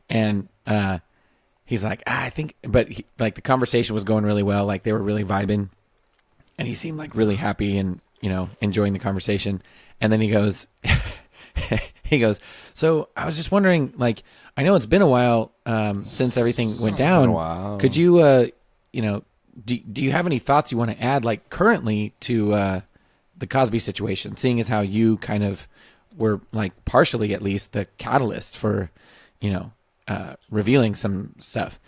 And he's like, I think, but like the conversation was going really well. Like they were really vibing. And he seemed like really happy and, enjoying the conversation. And then he goes, so I was just wondering, like, I know it's been a while since everything went down. Wow. Could you, do you have any thoughts you want to add, like currently to the Cosby situation, seeing as how you kind of were like partially at least the catalyst for, revealing some stuff.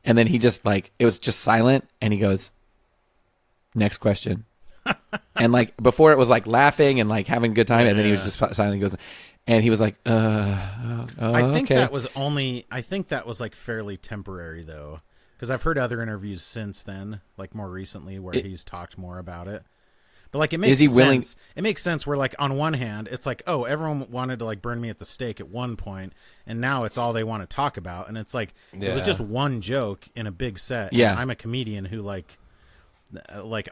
And then he just like, it was just silent and he goes, next question. And like before it was like laughing and like having a good time. And then he was just silent. He goes, and he was like, I think okay. that was like fairly temporary though. Because I've heard other interviews since then, like more recently, where he's talked more about it. But like, it makes Is he willing- sense. It makes sense where like on one hand, it's like, oh, everyone wanted to like burn me at the stake at one point, and now it's all they want to talk about. And it's like it was Yeah. just one joke in a big set. Yeah. And I'm a comedian who like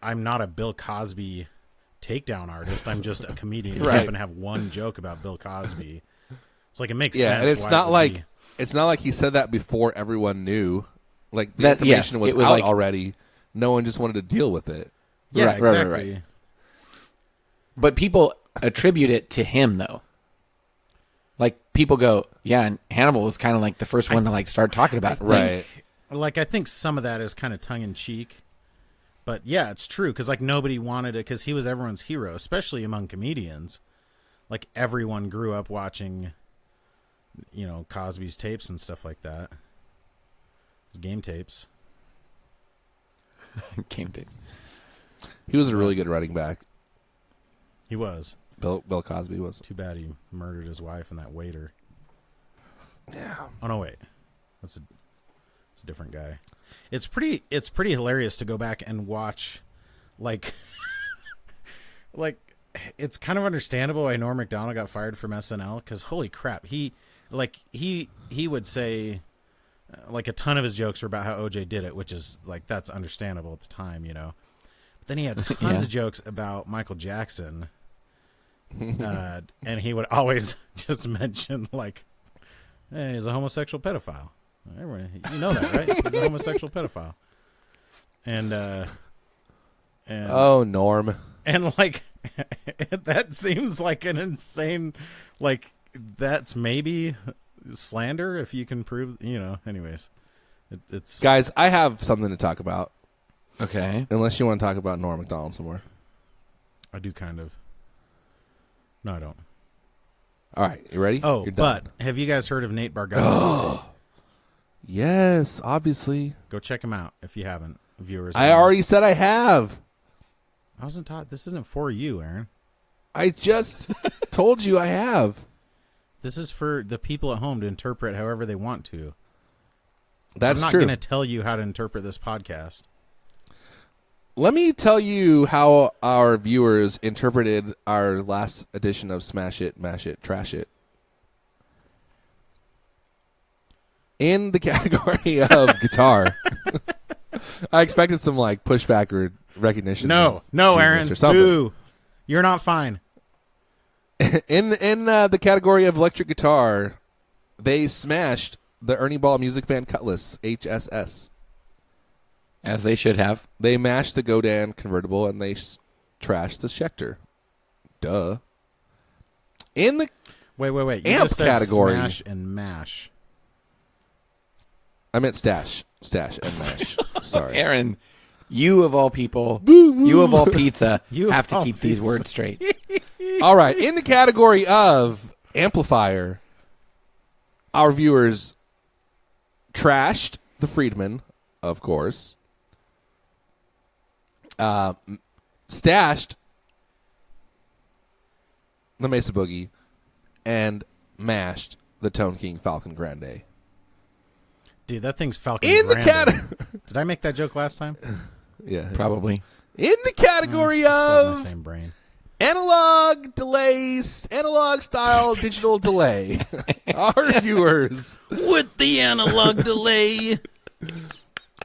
I'm not a Bill Cosby takedown artist. I'm just a comedian who Right. happen to have one joke about Bill Cosby. It's like it makes sense. Yeah, and it's why not it would like be- it's not like he said that before everyone knew. Like the That- information yes, was it was out like- already. No one just wanted to deal with it. Yeah, Right, right, exactly. right. But people attribute it to him, though. Like, people go, yeah, and Hannibal was kind of like the first one to like start talking about it. Right. Like, I think some of that is kind of tongue in cheek, but yeah, it's true because like nobody wanted it because he was everyone's hero, especially among comedians. Like everyone grew up watching, you know, Cosby's tapes and stuff like that. His game tapes. Came to. He was a really good running back. He was. Bill Cosby was. Too bad he murdered his wife and that waiter. Yeah. Oh no, wait, that's a different guy. It's pretty hilarious to go back and watch, like, like it's kind of understandable why Norm Macdonald got fired from SNL because holy crap, he would say like a ton of his jokes were about how OJ did it, which is like that's understandable at the time, you know. But then he had tons of jokes about Michael Jackson, and he would always just mention like, hey, he's a homosexual pedophile. Everyone, you know that, right? He's a homosexual pedophile. And Oh, Norm. and like that seems like an insane, like that's maybe slander if you can prove, you know. Anyways, it's Guys, I have something to talk about. Okay. Unless you want to talk about Norm Macdonald some more. I do kind of. No, I don't. All right, you ready? Oh, You're but done. have you guys heard of Nate Bargatze? Yes, obviously. Go check him out if you haven't, viewers. I already said I have. I wasn't taught. This isn't for you, Aaron. I just told you I have. This is for the people at home to interpret however they want to. That's I'm not true. going to tell you how to interpret this podcast. Let me tell you how our viewers interpreted our last edition of Smash It, Mash It, Trash It. In the category of guitar, I expected some like pushback or recognition. No, genius Aaron. or something. Boo. You're not fine. In the category of electric guitar, they smashed the Ernie Ball Music Band Cutlass HSS. As they should have. They mashed the Godin convertible and they trashed the Schecter. Duh. In the Wait. You amp just said category. smash and mash. I meant stash and mash. Sorry. Aaron, you of all people, you of all pizza, You of have to all keep these pizza. words straight. All right. In the category of amplifier, our viewers trashed the Friedman, of course. Stashed the Mesa Boogie and mashed the Tone King Falcon Grande. Dude, that thing's Falcon In the Grande. category, Did I make that joke last time? yeah. Probably. In the category Still have my of same brain. analog delays, analog style digital delay, our viewers. With the analog delay.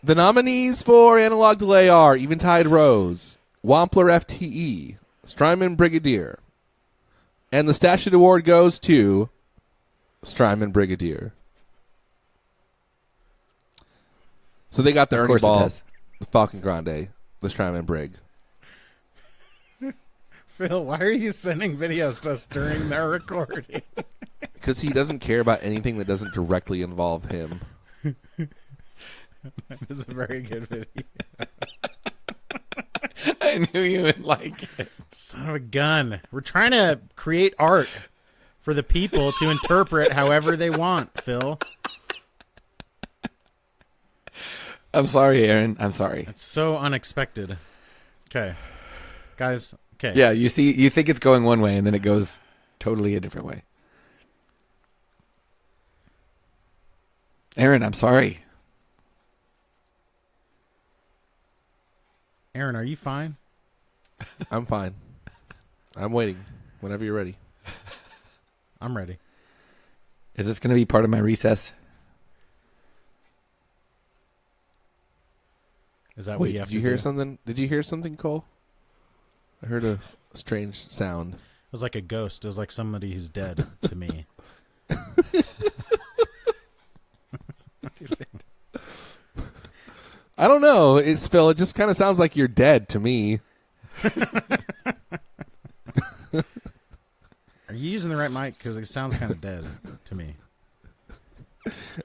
The nominees for analog delay are Eventide Rose, Wampler FTE, Strymon Brigadier, and the Stash It Award goes to Strymon Brigadier. So they got the Of Ernie course it Ball, does. the Falcon Grande, the Strymon Brig. Phil, why are you sending videos to us during their recording? Because he doesn't care about anything that doesn't directly involve him. This is a very good video. I knew you would like it. Son of a gun. We're trying to create art for the people to interpret however they want, Phil. I'm sorry, Aaron. I'm sorry. It's so unexpected. Okay. Guys, okay. Yeah, you see, you think it's going one way, and then it goes totally a different way. Aaron, I'm sorry. Aaron, are you fine? I'm fine. I'm waiting. Whenever you're ready. I'm ready. Is this going to be part of my recess? Is that what Wait, you have did you to hear do? something? Did you hear something, Cole? I heard a strange sound. It was like a ghost. It was like somebody who's dead to me. I don't know. It's Phil. It just kind of sounds like you're dead to me. Are you using the right mic? Because it sounds kind of dead to me.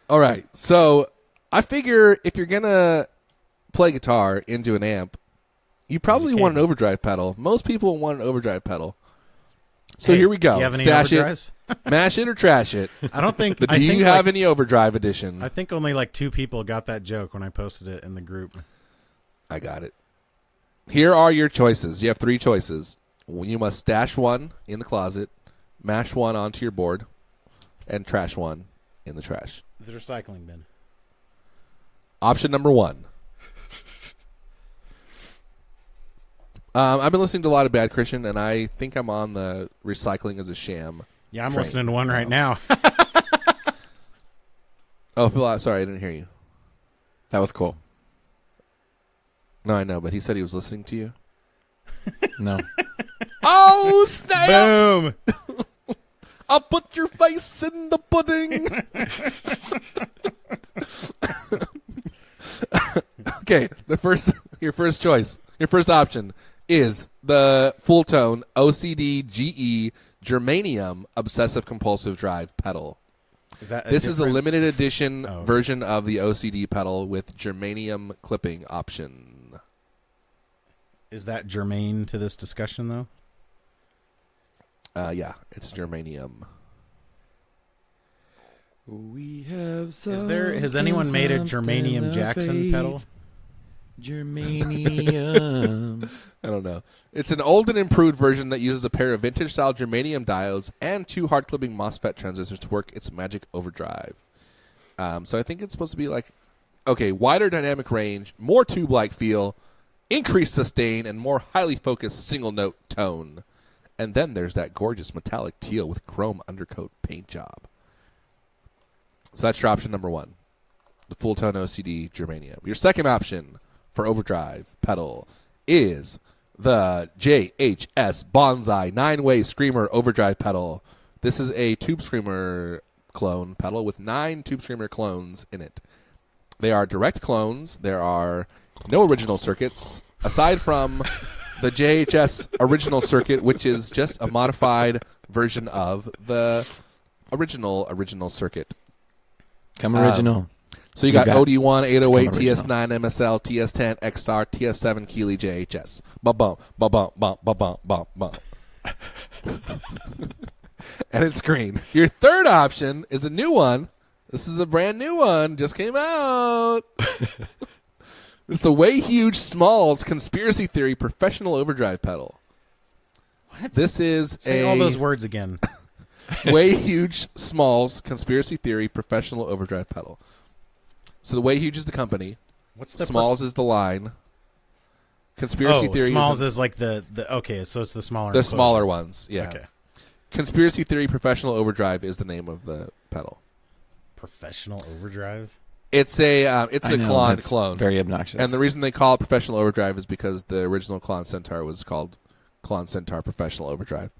All right. So I figure if you're going to play guitar into an amp, you probably want an overdrive pedal. Most people want an overdrive pedal. So here we go. Do you have any Stash overdrives? it, mash it, or trash it. I don't think. Do you have any overdrive edition? I think only like 2 people got that joke when I posted it in the group. I got it. Here are your choices. You have 3 choices. You must stash one in the closet, mash one onto your board, and trash one in the trash. The recycling bin. Option number 1. I've been listening to a lot of Bad Christian, and I think I'm on the recycling as a sham. Yeah, I'm train. listening to one right now. Oh, Phil, sorry, I didn't hear you. That was cool. No, I know, but he said he was listening to you. No. Oh, snap! Boom! I'll put your face in the pudding. Okay, your first choice, your first option is the full tone OCD GE Germanium Obsessive Compulsive Drive pedal. This is a limited edition version of the OCD pedal with germanium clipping option. Is that germane to this discussion, though? Yeah, it's germanium. We have Has anyone made a germanium Jackson pedal? Germanium. I don't know. It's an old and improved version that uses a pair of vintage-style germanium diodes and 2 hard-clipping MOSFET transistors to work its magic overdrive. So I think it's supposed to be like, okay, wider dynamic range, more tube-like feel, increased sustain, and more highly focused single-note tone. And then there's that gorgeous metallic teal with chrome undercoat paint job. So that's your option number 1, the full-tone OCD germanium. Your second option for overdrive pedal is the JHS Bonsai 9-way Screamer overdrive pedal. This is a Tube Screamer clone pedal with 9 Tube Screamer clones in it. They are direct clones. There are no original circuits aside from the JHS original circuit, which is just a modified version of the original circuit. Come original. So you got got OD1, 808, Come TS9, MSL, TS10, XR, TS7, Keeley, JHS. Ba-bump, ba-bump, bump, ba-bump, bump, bump. And it's green. Your third option is a new one. This is a brand new one. Just came out. It's the Way Huge Smalls Conspiracy Theory Professional Overdrive Pedal. What? This is Say all those words again. Way Huge Smalls Conspiracy Theory Professional Overdrive Pedal. So the Way Huge is the company. What's the Smalls is the line. Conspiracy Theory Smalls is like the okay, so it's the smaller. The smaller ones, yeah. Okay. Conspiracy Theory Professional Overdrive is the name of the pedal. Professional Overdrive. It's a Klon that's clone. Very obnoxious. And the reason they call it Professional Overdrive is because the original Klon Centaur was called Klon Centaur Professional Overdrive.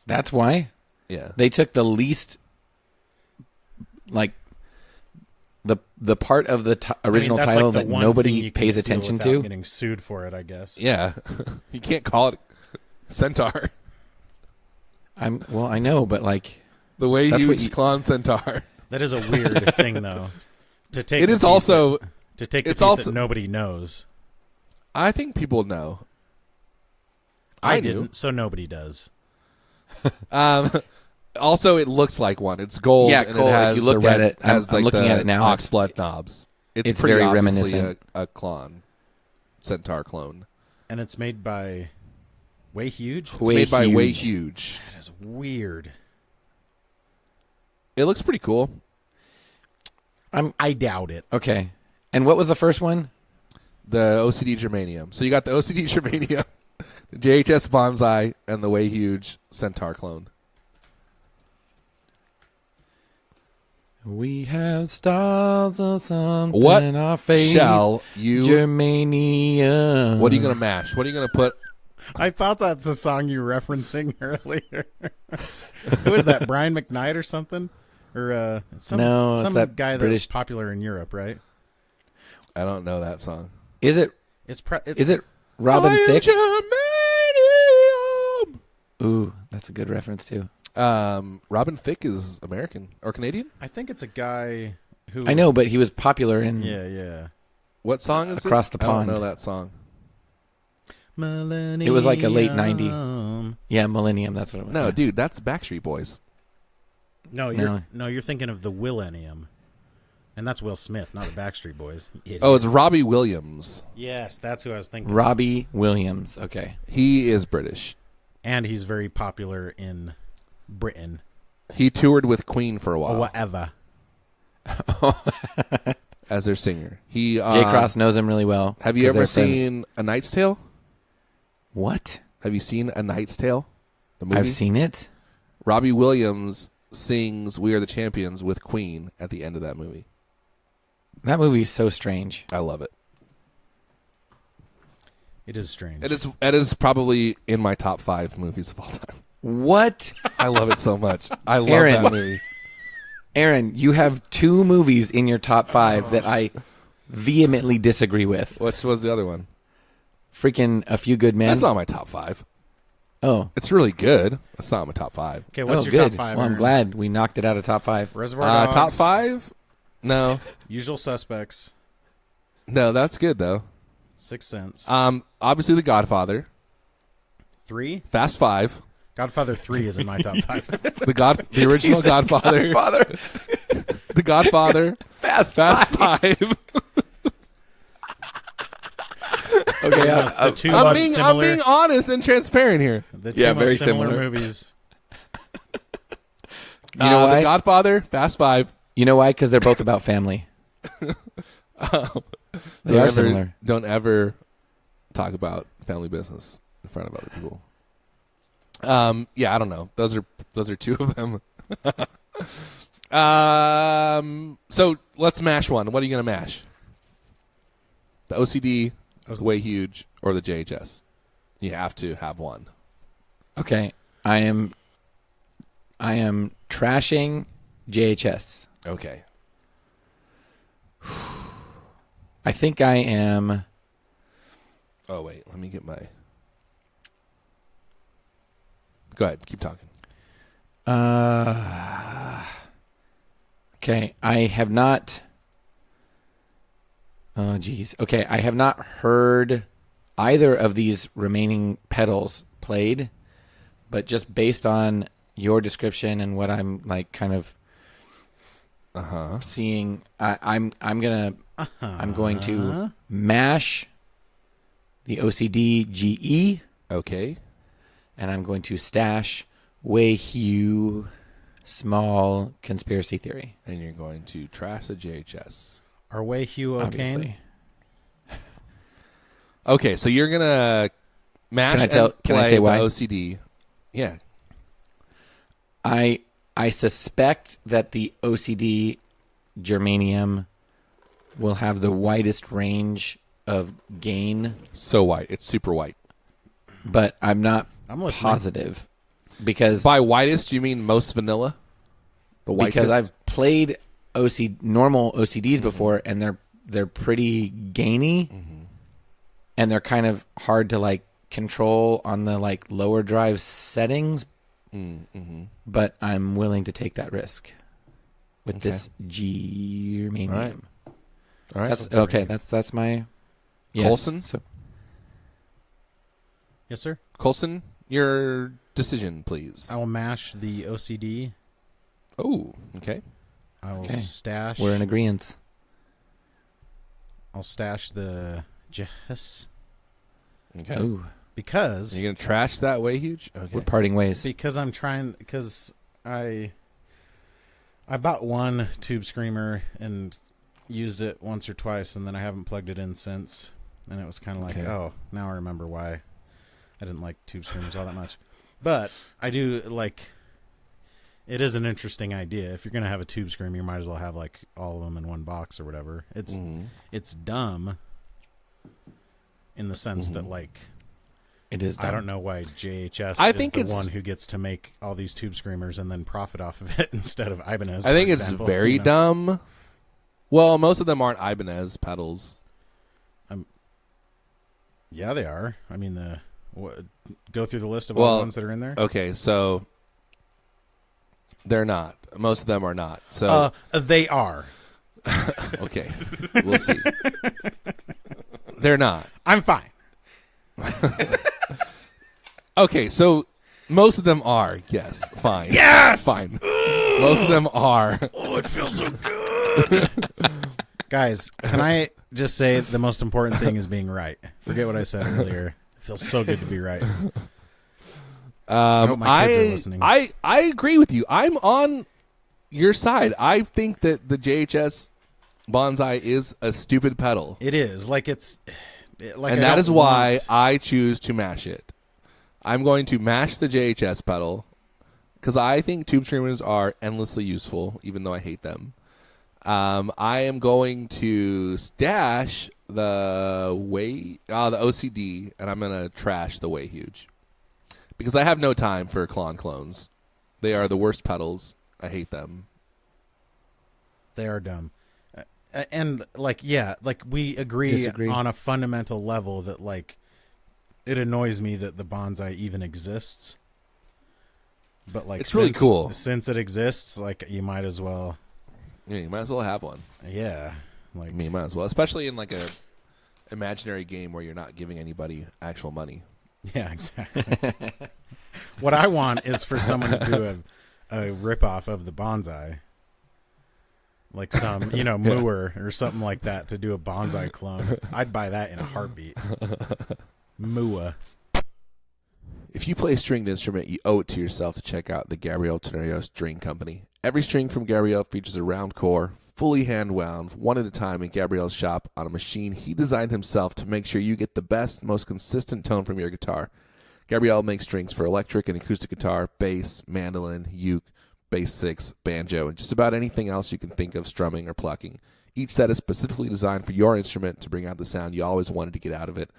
That's why? Yeah. They took the least, like, the part of the original that's title like that nobody pays steal attention without to. Getting sued for it, I guess. Yeah. You can't call it Centaur. I know, but like The Way That's what Huge you- Klon Centaur. That is a weird thing, though. To take. It is also. to take the it's piece also- that nobody knows. I think people know. I knew. didn't, so nobody does. Also, it looks like one. It's gold. Yeah, and gold. It If has you looked the red, at it, has I'm like looking the at it now, ox it's- blood knobs. It's it's pretty very obviously reminiscent. a clone, Centaur clone. And it's made by Way Huge. It's Way made by Way Huge. Huge. That is weird. It looks pretty cool. I doubt it. okay. And what was the first one? The OCD Germanium. So you got the OCD Germanium, the JHS Bonsai, and the Way Huge Centaur clone. We have stars or something. What in our face. shall you? Germanium. What are you gonna mash? What are you gonna put? I thought that's a song you were referencing earlier. Who is that? Brian McKnight or something? Or some No, it's some that guy British- that's popular in Europe, right? I don't know that song. Is it It's Robin Thicke? Germanium. Ooh, that's a good reference too. Robin Thicke is American or Canadian? I think it's a guy who I know, but he was popular in Yeah. What song is Across it? the I don't Pond. know that song. Millennium. It was like a late 90s. Yeah, Millennium. That's what it was. No, dude, that's Backstreet Boys. No, No. you're thinking of the Millennium. And that's Will Smith, not the Backstreet Boys. You idiot. Oh, it's Robbie Williams. Yes, that's who I was thinking. Robbie Williams. Okay. He is British. And he's very popular in Britain. He toured with Queen for a while Or whatever. as their singer. He Jay Cross knows him really well. Have you 'cause ever they're friends. seen A Knight's Tale? What? Have you seen A Knight's Tale? The movie? I've seen it. Robbie Williams sings "We Are the Champions" with Queen at the end of that movie. That movie is so strange. I love it. It is strange. It is probably in my top 5 movies of all time. What? I love it so much. I love Aaron. that movie. Aaron, you have 2 movies in your top 5 that I vehemently disagree with. What was the other one? Freaking A Few Good Men. That's not my top 5. Oh. It's really good. It's not my top 5. Okay, what's Oh, your good. top 5? Well, I'm Aaron? glad we knocked it out of top 5. Reservoir Dogs. Top 5? No. Usual Suspects. No, that's good though. Sixth Sense. Obviously The Godfather. 3? Fast 5. Godfather 3 is in my top 5. The original Godfather. The Godfather. Fast 5. Okay, The two I'm most being similar, honest and transparent here. the two Yeah, most very similar similar. movies. You know why? The Godfather, Fast 5. You know why? Because they're both about family. They are similar. Don't ever talk about family business in front of other people. Yeah, I don't know. Those are 2 of them. So let's mash one. What are you gonna mash? The OCD, Way Huge, or the JHS? You have to have one. Okay, I am trashing JHS. Okay. I think I am. Oh wait, let me get my. Go ahead, keep talking. Okay, I have not. Oh, geez. Okay, I have not heard either of these remaining pedals played, but just based on your description and what I'm like, kind of seeing, I'm going to mash the OCD GE. Okay. And I'm going to stash Wayhue Small Conspiracy Theory. And you're going to trash the JHS. Are Wayhue O'Kane? Obviously. Okay, so you're gonna mash Can I play say the why? OCD. Yeah. I suspect that the OCD Germanium will have the widest range of gain, So white. It's super white. but I'm not I'm listening. positive because By whitest, you mean most vanilla? The whitest? because I've played normal OCDs before, and they're pretty gainy, and they're kind of hard to like control on the like lower drive settings. But I'm willing to take that risk with this Germanium. All right. That's okay. That's my Colson? So Yes, sir. Colson, your decision, please. I will mash the OCD. Oh, okay. I will Okay. stash. we're in agreement. I'll stash the JHS Okay. Oh, because You're gonna trash that Way Huge? Okay. we're parting ways. I'm trying because I bought one Tube Screamer and used it once or twice, and then I haven't plugged it in since, and it was kind of like, Okay. oh, now I remember why I didn't like Tube Screamers all that much. But I do like. It is an interesting idea. If you're gonna have a Tube Screamer, you might as well have like all of them in one box or whatever. It's dumb in the sense that like. It is. I don't know why JHS I is think the it's- one who gets to make all these Tube Screamers and then profit off of it instead of Ibanez. I think for it's example, very you know? dumb. Well, most of them aren't Ibanez pedals. Yeah, they are. I mean, go through the list of all the ones that are in there. Okay, so they're not. Most of them are not. So they are. Okay, we'll see. They're not. I'm fine. Okay, so most of them are. Yes, fine. Yes! Fine. Most of them are. Oh, it feels so good. Guys, can I just say the most important thing is being right? Forget what I said earlier. It feels so good to be right. I hope my kids are listening. I agree with you. I'm on your side. I think that the JHS Bonsai is a stupid pedal. It is. And that is why I choose to mash it. I'm going to mash the JHS pedal because I think tube screamers are endlessly useful, even though I hate them. I am going to stash the OCD, and I'm going to trash the Way Huge because I have no time for clones. They are the worst pedals. I hate them. They are dumb. And we Disagree. on a fundamental level that it annoys me that the Bonsai even exists. But it's really cool since it exists. You might as well. Yeah, you might as well have one. Yeah, you might as well, especially in a imaginary game where you're not giving anybody actual money. Yeah, exactly. What I want is for someone to do a ripoff of the Bonsai. Like some, Mooer or something like that to do a Bonsai clone. I'd buy that in a heartbeat. Mooa. If you play a stringed instrument, you owe it to yourself to check out the Gabriel Tenorio String Company. Every string from Gabriel features a round core, fully hand-wound, one at a time in Gabriel's shop on a machine he designed himself to make sure you get the best, most consistent tone from your guitar. Gabriel makes strings for electric and acoustic guitar, bass, mandolin, uke, bass six, banjo, and just about anything else you can think of strumming or plucking. Each set is specifically designed for your instrument to bring out the sound you always wanted to get out of it.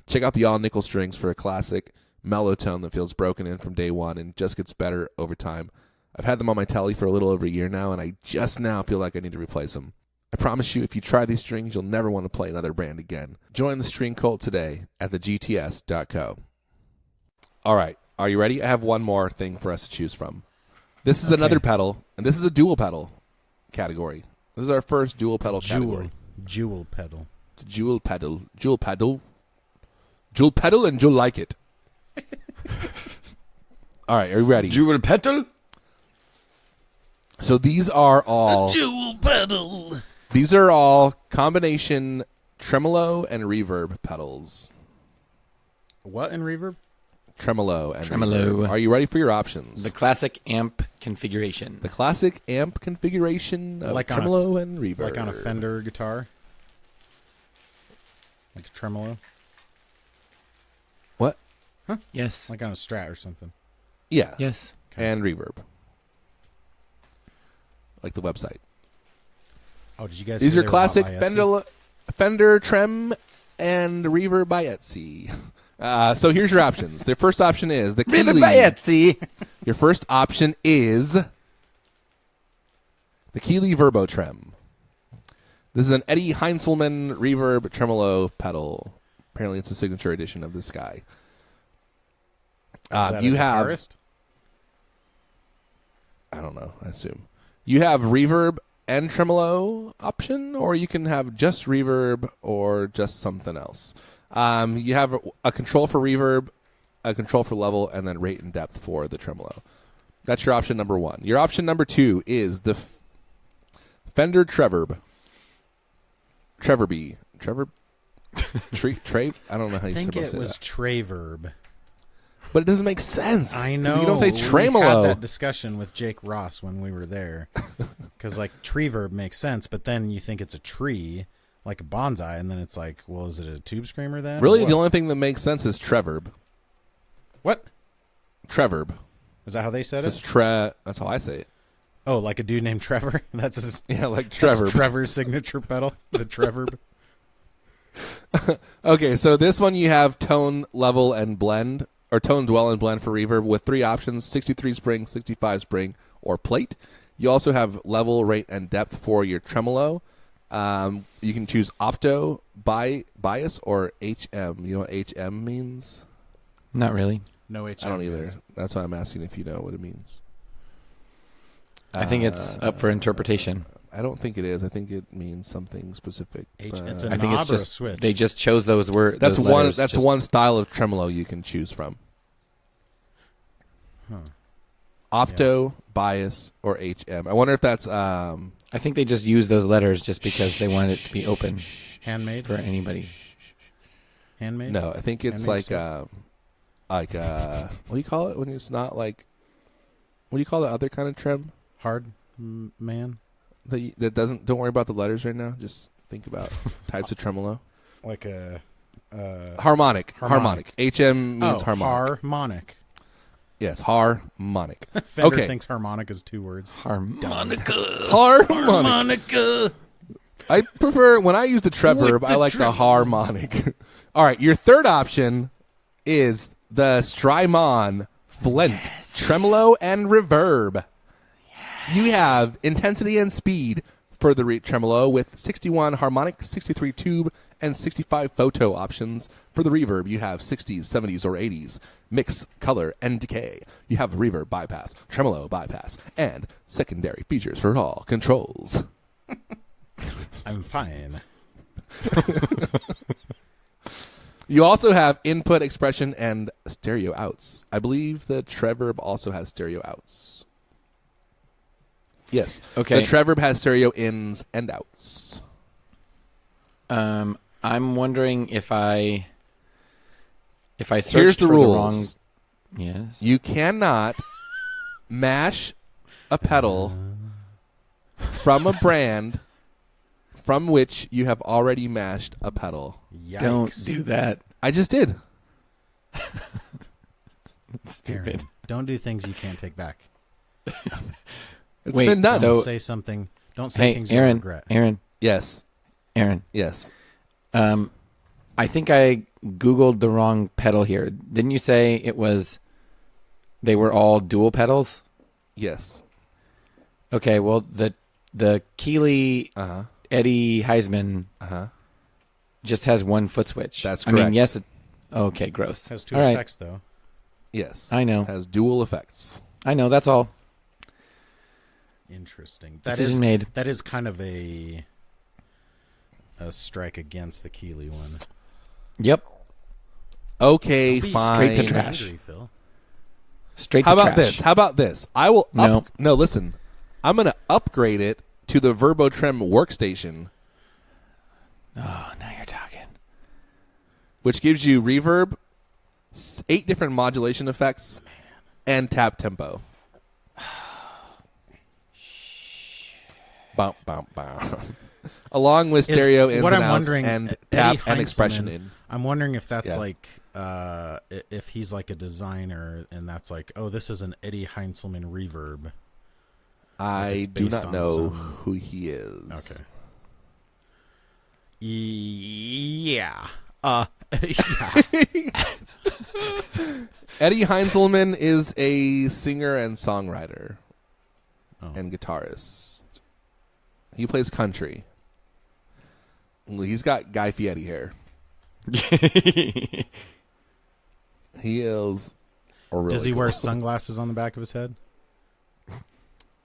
Check out the all-nickel strings for a classic, mellow tone that feels broken in from day one and just gets better over time. I've had them on my telly for a little over a year now, and I just now feel like I need to replace them. I promise you, if you try these strings, you'll never want to play another brand again. Join the string cult today at thegts.co. All right, are you ready? I have one more thing for us to choose from. This is another pedal, and this is a dual pedal category. This is our first dual pedal category. Jewel pedal. It's a jewel pedal. Jewel pedal. Jewel pedal, and you'll like it. All right, are you ready? Jewel pedal? So these are all... A jewel pedal. These are all combination tremolo and reverb pedals. What in reverb? Tremolo and Tremolo. reverb. Are you ready for your options? The classic amp configuration. The classic amp configuration of tremolo and reverb. Like on a Fender guitar? Like a tremolo? What? Huh? Yes. Like on a Strat or something. Yeah. Yes. And reverb. Like the website. Oh, did you guys These see are they were classic bought by Etsy? Fender Trem and reverb by Etsy. So here's your options. The first option is the Keeley. Reverb by Etsy. Your first option is the Keeley Verbo Trem. This is an Eddie Heinzelman reverb tremolo pedal. Apparently, it's a signature edition of this guy. Is that You a have, guitarist? I don't know, I assume. You have reverb and tremolo option, or you can have just reverb or just something else. You have a control for reverb, a control for level, and then rate and depth for the tremolo. That's your option number one. Your option number two is the Fender Treverb. Treverb. I don't know how you I think say it was that. Traverb. But it doesn't make sense. I know. You don't say tremolo. We had that discussion with Jake Ross when we were there. Because, treverb makes sense, but then you think it's a tree, like a bonsai, and then it's like, well, is it a tube screamer then? Really, the only thing that makes sense is Treverb. What? Treverb. Is that how they said it? That's how I say it. Oh, like a dude named Trevor? That's his. Yeah, like That's Trevor. Trevor's signature pedal, the Treverb. Okay, so this one you have tone, level, and blend, or tone, dwell, and blend for reverb with three options: 63 spring, 65 spring, or plate. You also have level, rate, and depth for your tremolo. You can choose opto, bias or HM? You know what HM means? Not really. No HM. I don't either. That's why I'm asking if you know what it means. I think it's up for interpretation. I don't think it is. I think it means something specific. It's a I think knob it's or a just switch. they just chose those words. That's one. That's one style of tremolo you can choose from. Opto, bias, or HM. I wonder if that's. I think they just used those letters just because they wanted it to be open Handmade? for anybody. Handmade? No, I think it's Handmade what do you call it when it's not like? What do you call the other kind of trem? Hard man? That doesn't. Don't worry about the letters right now. Just think about types of tremolo. Like a... Harmonic. HM means harmonic. Harmonic. Yes, harmonic. Fender Okay. thinks harmonic is 2 words. Harmonica. Harmonic. I prefer, when I use the treverb, I like the harmonic. All right, your third option is the Strymon Flint Tremolo and Reverb. You have intensity and speed for the tremolo with 61 harmonic, 63 tube, and 65 photo options. For the reverb, you have 60s, 70s, or 80s. Mix, color, and decay. You have reverb bypass, tremolo bypass, and secondary features for all controls. I'm fine. You also have input, expression, and stereo outs. I believe the Treverb also has stereo outs. Yes. Okay. The Treverb has stereo ins and outs. I'm wondering if I searched Here's the for rules. the wrong. Yes. You cannot mash a pedal from a brand from which you have already mashed a pedal. Yikes. Don't do that. I just did. Stupid. Aaron, don't do things you can't take back. It's Wait, been done. so- Don't say something. Don't say Hey, things you Aaron. regret. Aaron. Yes. Yes. I think I Googled the wrong pedal here. Didn't you say they were all dual pedals? Yes. Okay, well, the Keeley Eddie Heisman just has one foot switch. That's I mean, correct. yes. Okay, gross. Has 2 All right. effects, though. Yes. I know. Has dual effects. I know, that's all. Interesting. Decision made. That is kind of a strike against the Keeley one. Yep. Okay, Don't be fine. straight to trash. Angry, Phil. Straight How to about trash. this? How about this? I will No. No, listen. I'm going to upgrade it to the VerboTrem workstation, Oh, now you're talking. which gives you reverb, 8 different modulation effects, and tap tempo. Bum, bum, bum. Along with stereo ins what and I'm outs wondering, and Eddie tap and Heinzelman, expression in. I'm wondering if that's Yeah. like if he's like a designer and that's like, oh, this is an Eddie Heinzelman reverb. I it's do based not on know some- who he is. Okay. Yeah. Yeah. Eddie Heinzelman is a singer and songwriter Oh. and guitarist. He plays country. He's got Guy Fieri hair. He is really Does he cool. wear sunglasses on the back of his head?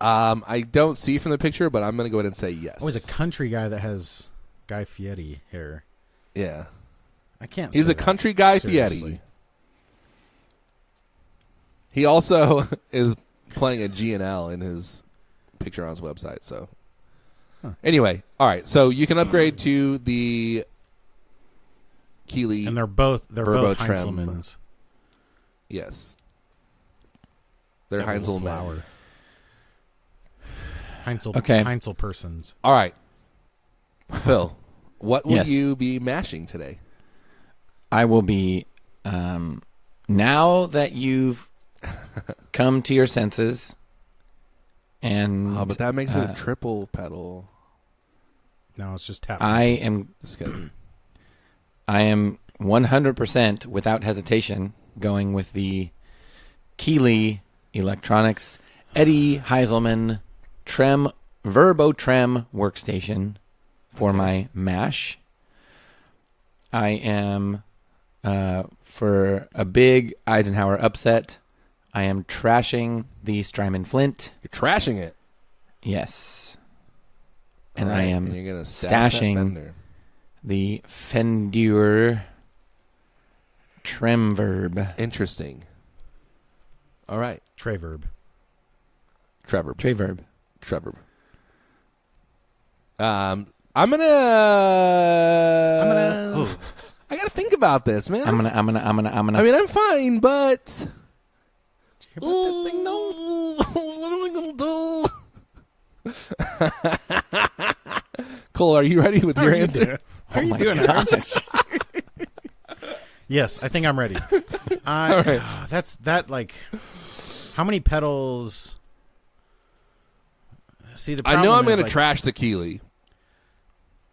I don't see from the picture, but I'm going to go ahead and say yes. Oh, he's a country guy that has Guy Fieri hair. Yeah. I can't. He's say a that. country Guy Seriously. Fieri. He also is playing a G&L in his picture on his website. So, Anyway, all right. So you can upgrade to the Keeley. And they're both VerboTrem. Heinzelmans. Yes, they're That little Heinzelman. flower. Okay. Heinzel persons. All right, Phil, what will Yes. you be mashing today? I will be, now that you've come to your senses and Oh, but that makes it a triple pedal. No, it's just tap. I am Just kidding. 100% without hesitation going with the Keeley Electronics Eddie Heiselman VerboTrem workstation for my mash. I am, for a big Eisenhower upset, I am trashing the Strymon Flint. You're trashing it. Yes. And All right, I am and you're gonna stash that stashing Fender. the Fender Tremverb. Interesting. All right. Treverb. Trevor. Treverb. I'm gonna. Oh, I gotta think about this, man. I'm gonna. I mean, I'm fine, but. Did you hear about this thing, though? What am I gonna do? Cole, are you ready with your answer? Oh my gosh. Yes, I think I'm ready. All right. That's that. Like, how many pedals? See, the I problem know I'm is, gonna like, trash the Keeley.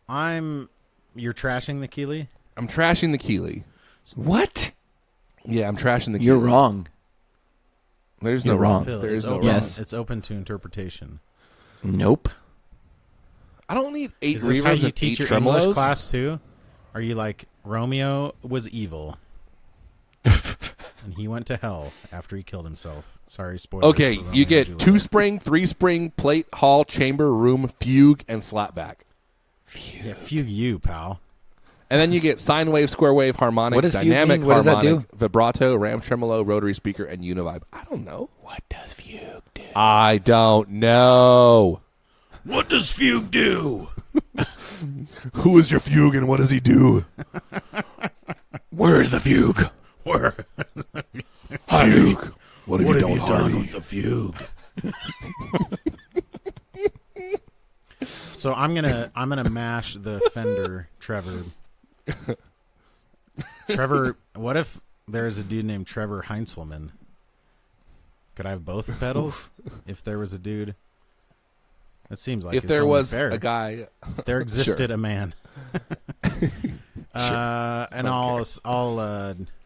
You're trashing the Keeley? I'm trashing the Keeley. What? Yeah, I'm trashing the Keeley. You're wrong. There's You're no wrong. wrong. Phil, There's it's no open, wrong. Yes. It's open to interpretation. Nope. I don't need 8 Is this how reverbs you and 8 teach your tremolos. English class too? Are you like, Romeo was evil, and he went to hell after he killed himself? Sorry, spoiler. Okay, you get 2-spring, 3-spring, plate, hall, chamber, room, fugue, and slapback. Yeah, fugue you, pal. And then you get sine wave, square wave, harmonic, What does fugue dynamic, mean? What does that harmonic, do? vibrato, ram tremolo, rotary speaker, and univibe. I don't know. What does fugue do? I don't know. What does fugue do? Who is your fugue and what does he do? Where's the fugue? Where? Fugue. What have you done, Harvey? with the fugue? So I'm gonna mash the Fender Trevor. Trevor, what if there's a dude named Trevor Heinzelman? Could I have both pedals? If there was a dude, it seems like If it's there only was fair. a guy, If there existed a man. And I'll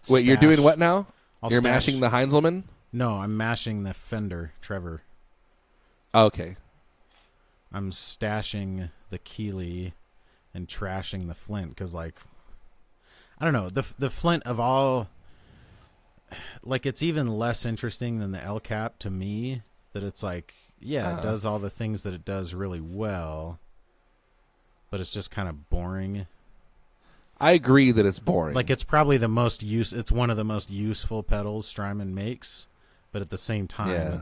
wait, you're stash- doing what now? I'll You're stash- mashing the Heinzelman? No, I'm mashing the Fender Trevor. Okay. I'm stashing the Keeley and trashing the Flint because, like, I don't know, the Flint of all, like, it's even less interesting than the L Cap to me. That it's like, yeah, it does all the things that it does really well, but it's just kind of boring. I agree that it's boring. Like, it's probably it's one of the most useful pedals Strymon makes, but at the same time, Yeah.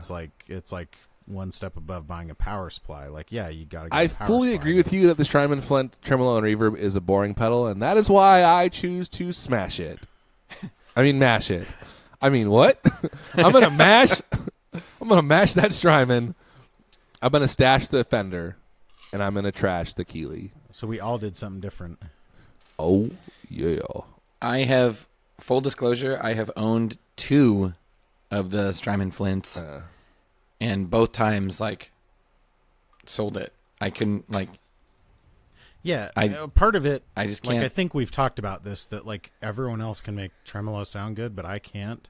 it's like one step above buying a power supply. Like, yeah, you got to. I fully agree with you that the Strymon Flint tremolo and reverb is a boring pedal, and that is why I choose to smash it. I mean, mash it. I mean, what? I'm gonna mash. I'm gonna mash that Strymon. I'm gonna stash the Fender, and I'm gonna trash the Keeley. So we all did something different. Oh yeah. I have, full disclosure, I have owned 2 of the Strymon Flints, and both times, like, sold it. I couldn't, like... Yeah, part of it, I just like, can't... I think we've talked about this, that, like, everyone else can make tremolo sound good, but I can't.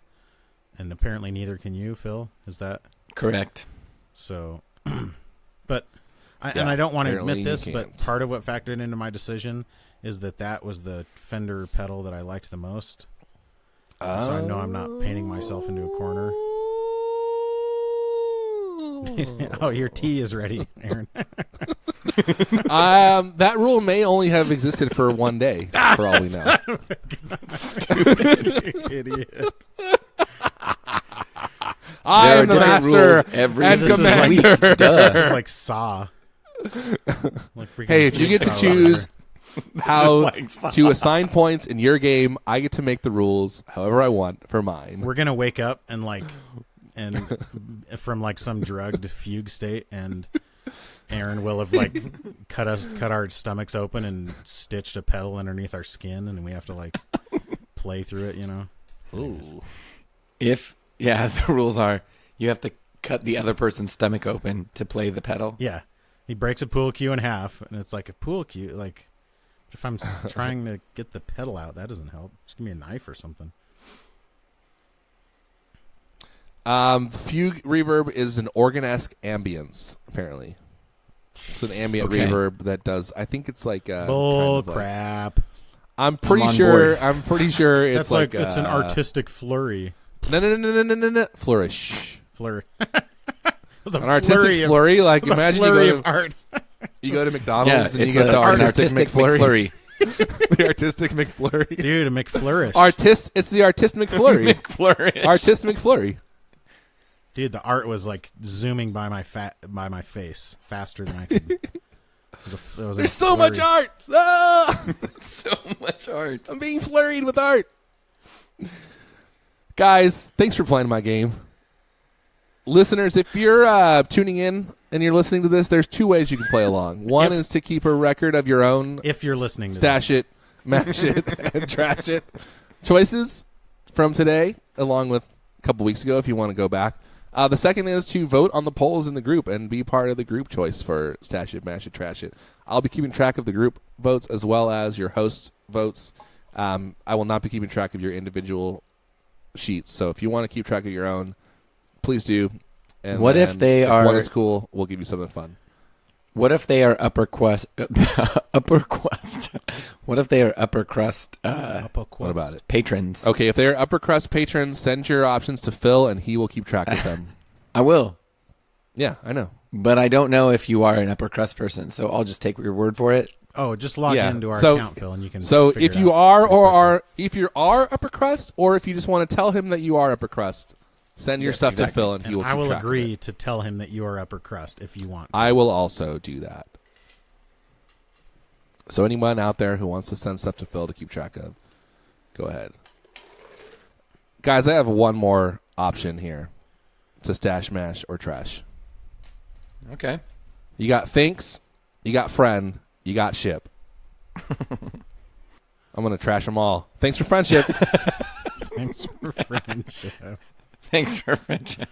And apparently neither can you, Phil. Is that... Correct. So... but... Yeah, and I don't want to apparently admit this, you but can't. part of what factored into my decision is that was the Fender pedal that I liked the most. So I know I'm not painting myself into a corner. Oh, your tea is ready, Aaron. That rule may only have existed for one day, for all we know. Stupid idiot. I am the master and This is commander. This is like Saw. Like freaking Hey, if you get to Saw choose Runner. how to assign points in your game, I get to make the rules however I want for mine. We're gonna wake up and from like some drugged fugue state, and Aaron will have like cut our stomachs open and stitched a pedal underneath our skin, and we have to like play through it, you know. Ooh. The rules are you have to cut the other person's stomach open to play the pedal. Yeah, he breaks a pool cue in half, and it's like a pool cue. Like, if I'm trying to get the pedal out, that doesn't help. Just give me a knife or something. Fugue reverb is an organ-esque ambience, apparently. It's an ambient reverb that does, I think it's like Bull kind of crap. I'm pretty on sure. board. I'm pretty sure it's That's like it's an artistic flurry. No. Flourish. Flurry. An artistic flurry. Like imagine you go to McDonald's and you get the artistic McFlurry. The artistic McFlurry. Dude, a McFlourish. It's the artist McFlurry. McFlourish. Artist McFlurry. Dude, the art was like zooming by my face faster than I could. There's so much art. Ah! So much art. I'm being flurried with art. Guys, thanks for playing my game. Listeners, if you're tuning in and you're listening to this, there's two ways you can play along. One is to keep a record of your own. If you're listening to stash this. it, mash it, and trash it choices from today, along with a couple weeks ago if you want to go back. The second is to vote on the polls in the group and be part of the group choice for stash it, mash it, trash it. I'll be keeping track of the group votes as well as your host votes. I will not be keeping track of your individual sheets. So if you want to keep track of your own, please do. And what if they are? One is cool. We'll give you something fun. What if they are upper crust? What if they are upper crust? What about it? Patrons. Okay, if they're upper crust patrons, send your options to Phil, and he will keep track of them. I will. Yeah, I know. But I don't know if you are an upper crust person, so I'll just take your word for it. Oh, just log into our account, Phil, and you can. So figure if it you out. if you are upper crust, or if you just want to tell him that you are upper crust, send your stuff to Phil, and he will. I will keep track agree of it. to tell him that you are upper crust if you want. I will also do that. So anyone out there who wants to send stuff to Phil to keep track of, go ahead. Guys, I have one more option here to stash, mash, or trash. Okay. You got thanks, you got friend, you got ship. I'm going to trash them all. Thanks for friendship. Thanks for friendship. Thanks for friendship.